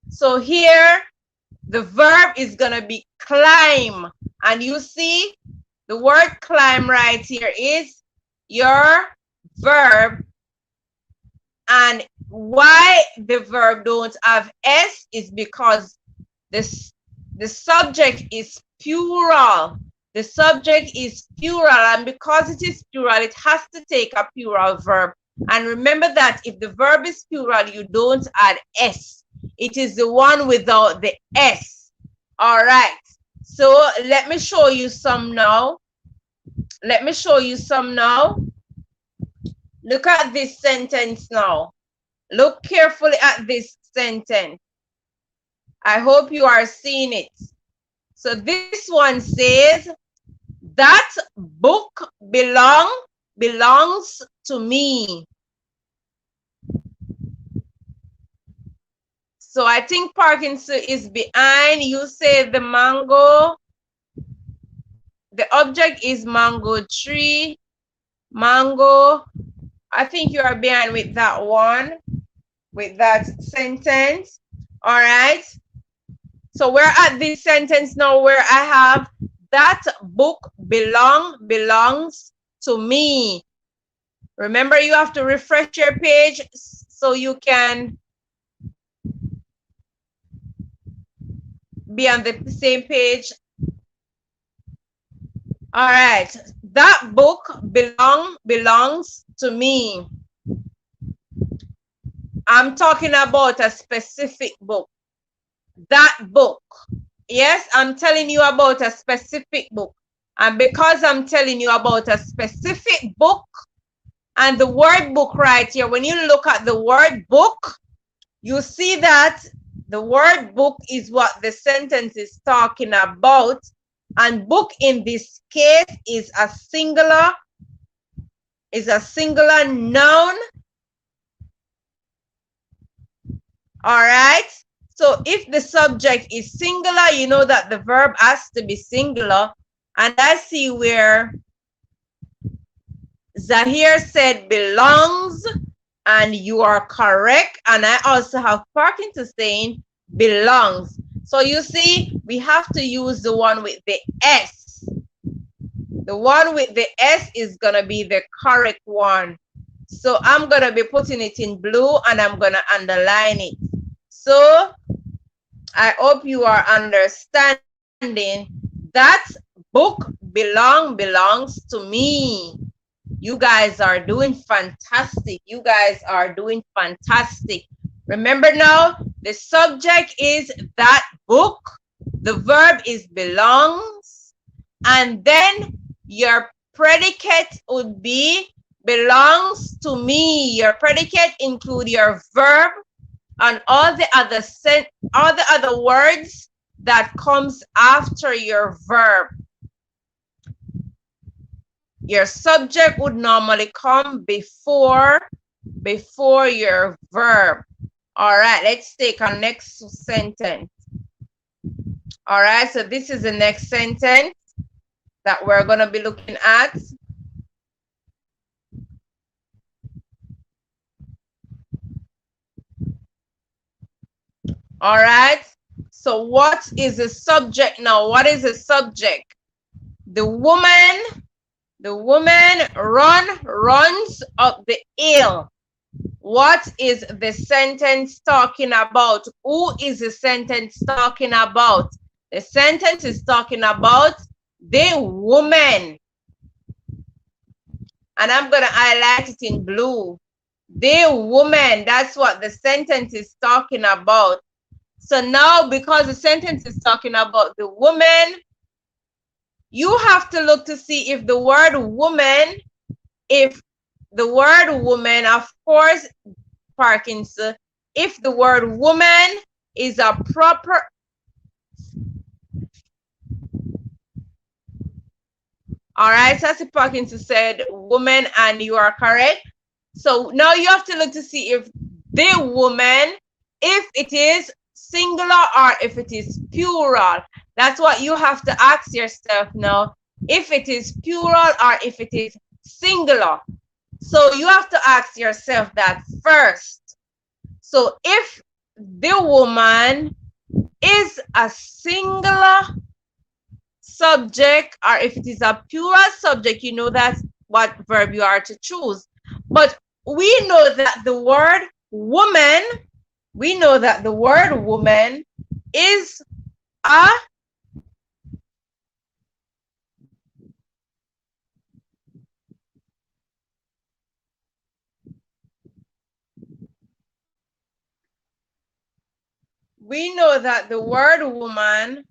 So here, the verb is going to be climb. And you see, the word climb right here is your verb. And why the verb don't have S is because the the subject is plural. The subject is plural, and because it is plural, it has to take a plural verb. And remember that if the verb is plural, you don't add S. It is the one without the S. All right. So let me show you some now. Let me show you some now. Look at this sentence now. Look carefully at this sentence. I hope you are seeing it. So this one says, that book belongs to me. So I think Parkinson is behind. You say the mango. The object is mango tree. Mango. I think you are behind with that one, with that sentence. All right. So we're at this sentence now where I have that book belongs to me. Remember, you have to refresh your page so you can be on the same page. All right. That book belongs to me. I'm talking about a specific book. That book. Yes, I'm telling you about a specific book. And because I'm telling you about a specific book, and the word book right here, when you look at the word book, you see that the word book is what the sentence is talking about. And book in this case is a singular noun. All right. So if the subject is singular, you know that the verb has to be singular. And I see where Zahir said belongs, and you are correct. And I also have Parkinson saying belongs. So you see, we have to use the one with the S. The one with the S is going to be the correct one. So I'm going to be putting it in blue and I'm going to underline it. So I hope you are understanding that book belongs to me. You guys are doing fantastic. You guys are doing fantastic. Remember now, the subject is that book. The verb is belongs. And then your predicate would be belongs to me. Your predicate include your verb and all the other words that comes after your verb. Your subject would normally come before your verb. All right, let's take our next sentence. All right, so this is the next sentence that we're going to be looking at. All right, so what is the subject now? What is the subject? The woman runs up the hill. What is the sentence talking about? Who is the sentence talking about? The sentence is talking about the woman. And I'm going to highlight it in blue. The woman, that's what the sentence is talking about. So now, because the sentence is talking about the woman, you have to look to see if the word woman, of course, Parkinson, if the word woman is a proper, all right, so as Parkinson said, woman, and you are correct. So now you have to look to see if the woman, if it is singular or if it is plural. That's what you have to ask yourself now, if it is plural or if it is singular. So you have to ask yourself that first. So if the woman is a singular subject or if it is a plural subject, you know that's what verb you are to choose. But we know that the word woman, is a we know that the word woman,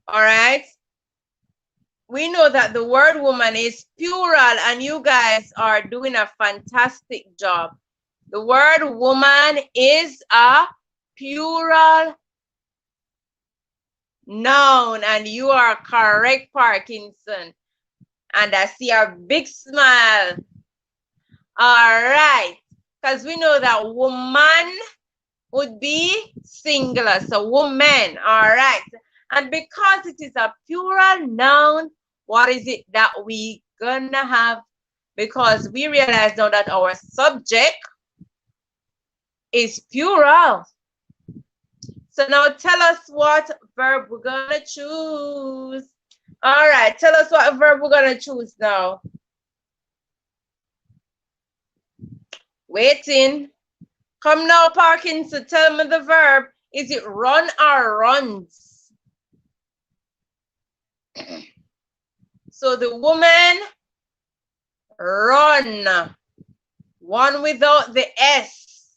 all right, we know that the word woman is plural, and you guys are doing a fantastic job. The word woman is a plural noun, and you are correct, Parkinson. And I see a big smile. All right, because we know that woman would be singular, so woman. All right, and because it is a plural noun, what is it that we gonna have? Because we realize now that our subject is plural. So now tell us what verb we're gonna choose. All right, tell us what verb we're gonna choose now. Waiting. Come now, Parkinson, tell me the verb. Is it run or runs? So the woman run. One without the S.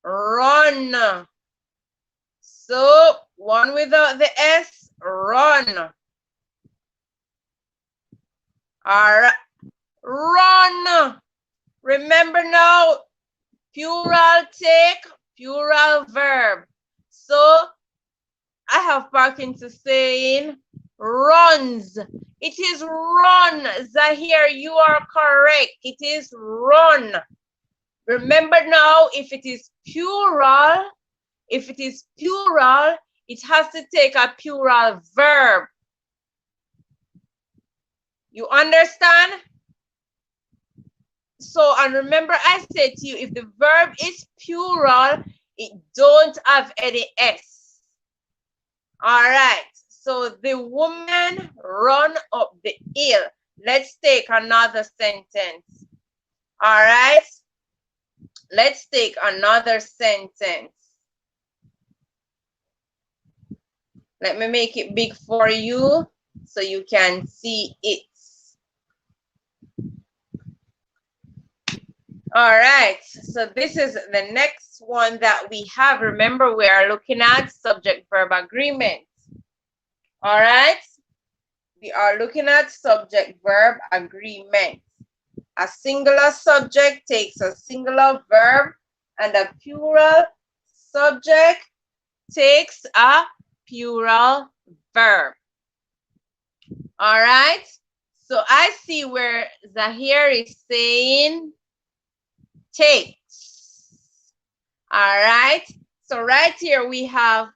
Run. So one without the S, run. All right. Run. Remember now, plural take, plural verb. So I have Parkinson saying runs. It is run. Zahir, you are correct. It is run. Remember now, if it is plural, it has to take a plural verb. You understand? So, and remember I said to you, if the verb is plural, it don't have any S. All right. So the woman run up the hill. Let's take another sentence. All right. Let's take another sentence. Let me make it big for you so you can see it. All right, so this is the next one that we have. Remember, we are looking at subject-verb agreement. All right, we are looking at subject-verb agreement. A singular subject takes a singular verb, and a plural subject takes a plural verb. All right, so I see where Zahir is saying takes. All right, so right here we have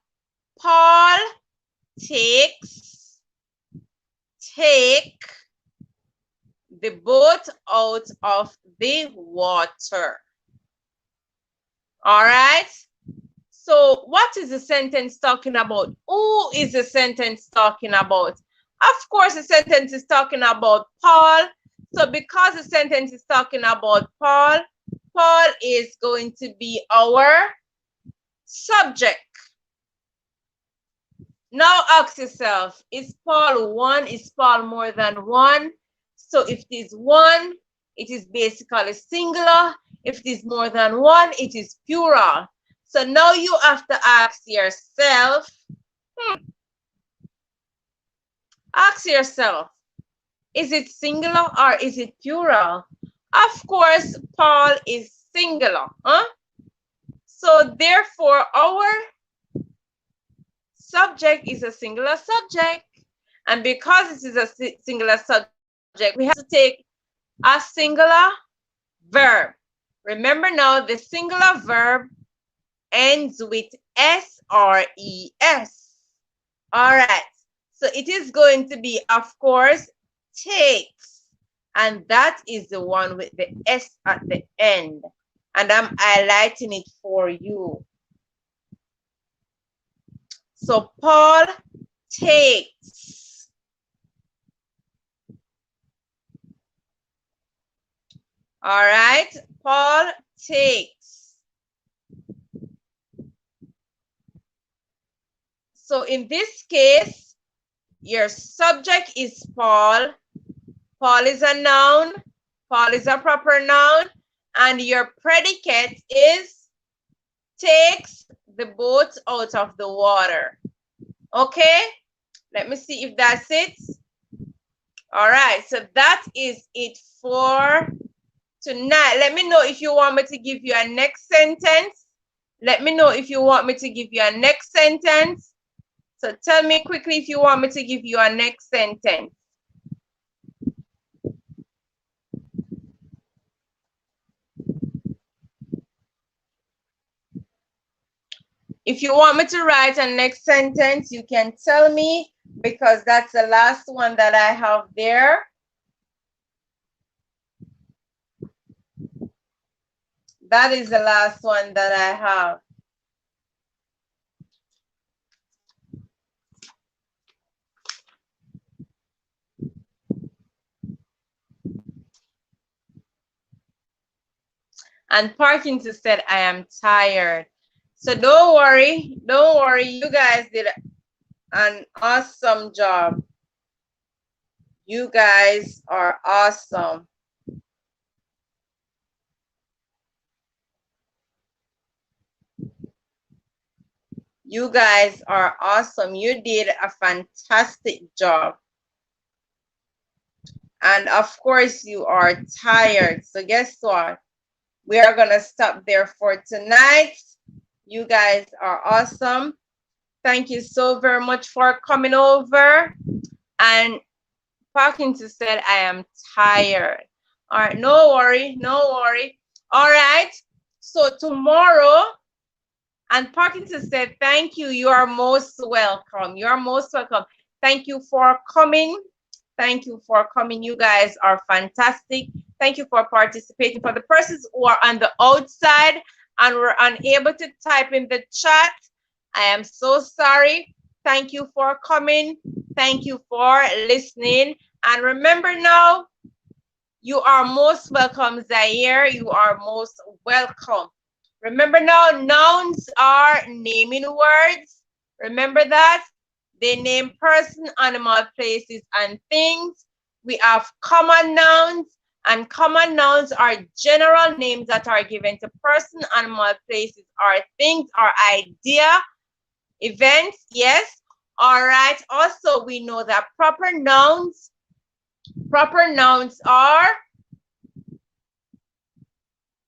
Paul takes, take the boat out of the water. All right, so what is the sentence talking about? Who is the sentence talking about? Of course, the sentence is talking about Paul. So because the sentence is talking about Paul, Paul is going to be our subject. Now ask yourself, is Paul one? Is Paul more than one? So if it is one, it is basically singular. If it is more than one, it is plural. So now you have to ask yourself, is it singular or is it plural? Of course, Paul is singular. So therefore, our subject is a singular subject. And because it is a singular subject, we have to take a singular verb. Remember now, the singular verb ends with S or ES. All right. So it is going to be, of course, takes. And that is the one with the S at the end. And I'm highlighting it for you. So Paul takes. All right. Paul takes. So in this case, your subject is Paul. Paul is a noun. Paul is a proper noun. and your predicate is takes the boat out of the water. Okay, let me see if that's it. All right, so that is it for tonight. Let me know if you want me to give you a next sentence. Let me know if you want me to give you a next sentence. So tell me quickly if you want me to give you a next sentence. If you want me to write a next sentence, you can tell me, because that's the last one that I have there. That is the last one that I have. And Parkinson said, I am tired. So don't worry, you guys did an awesome job. You guys are awesome. You guys are awesome. You did a fantastic job. And of course, you are tired. So guess what? We are going to stop there for tonight. You guys are awesome. Thank you so very much for coming over. And Parkinson said, I am tired. All right, no worry, no worry. All right, so tomorrow, and Parkinson said, thank you. You are most welcome. You are most welcome. Thank you for coming. Thank you for coming. You guys are fantastic. Thank you for participating. For the persons who are on the outside and were unable to type in the chat, I am so sorry. Thank you for coming. Thank you for listening. And remember now, you are most welcome, Zaire. You are most welcome. Remember now, nouns are naming words. Remember that? They name person, animal, places, and things. We have common nouns, and common nouns are general names that are given to person, animal, places, or things, or idea, events. Yes. All right. Also, we know that proper nouns are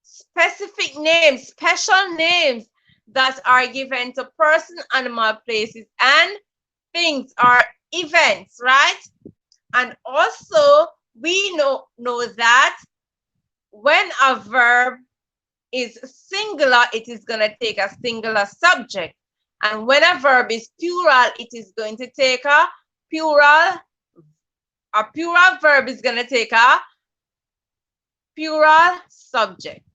specific names, special names that are given to person, animal, places, and things, or events, right? And also, we know that when a verb is singular, it is going to take a singular subject. And when a verb is plural, it is going to take a plural verb is going to take a plural subject.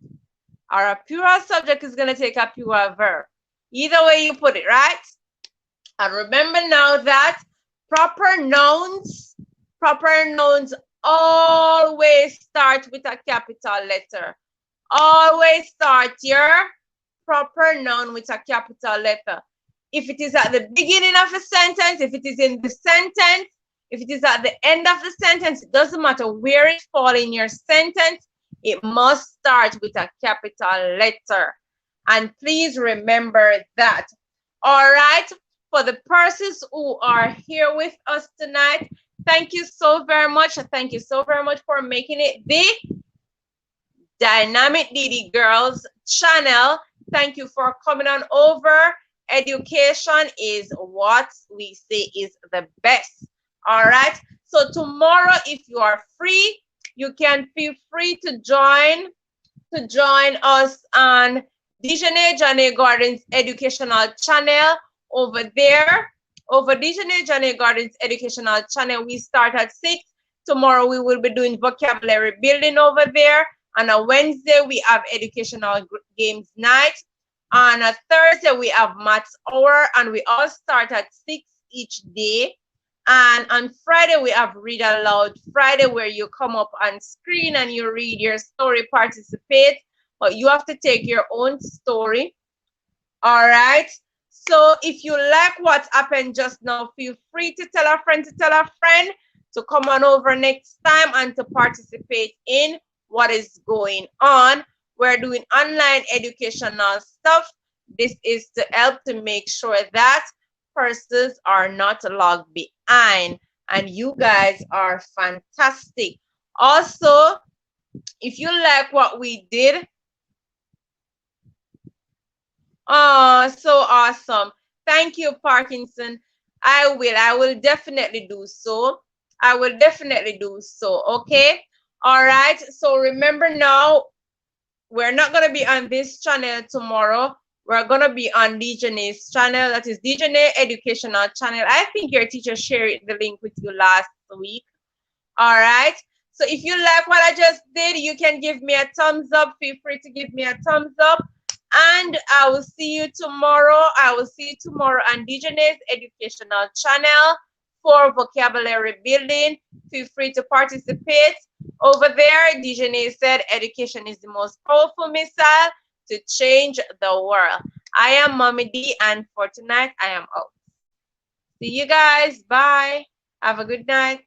Or a plural subject is going to take a plural verb. Either way you put it, right? And remember now that proper nouns always start with a capital letter. Always start your proper noun with a capital letter. If it is at the beginning of a sentence, if it is in the sentence, if it is at the end of the sentence, it doesn't matter where it falls in your sentence, it must start with a capital letter. And please remember that. All right. For the persons who are here with us tonight, thank you so very much. Thank you so very much for making it the Dynamic DD Girls channel. Thank you for coming on over. Education is what we say is the best. All right. So tomorrow, if you are free, you can feel free to join us on Dijonay Johnny Gardens educational channel over there. Over Dijonay Johnny Gardens educational channel, we start at 6. Tomorrow we will be doing vocabulary building over there. On a Wednesday, we have educational games night. On a Thursday, we have maths hour, and we all start at 6 each day. And on Friday, we have Read Aloud Friday, where you come up on screen and you read your story, participate, but you have to take your own story. All right. So if you like what happened just now, feel free to tell a friend to come on over next time and to participate in what is going on. we're doing online educational stuff. This is to help to make sure that persons are not logged behind, and you guys are fantastic. Also, if you like what we did, oh, so awesome. Thank you, Parkinson. I will definitely do so. I will definitely do so. Okay. All right. So remember now, we're not going to be on this channel tomorrow. We're going to be on DJ's channel. That is DJ Educational Channel. I think your teacher shared the link with you last week. All right. So if you like what I just did, you can give me a thumbs up. Feel free to give me a thumbs up. And I will see you tomorrow. I will see you tomorrow on DJ's Educational Channel for vocabulary building. Feel free to participate. Over there, DJ said education is the most powerful missile to change the world. I am Mommy D, and for tonight, I am out. See you guys. Bye. Have a good night.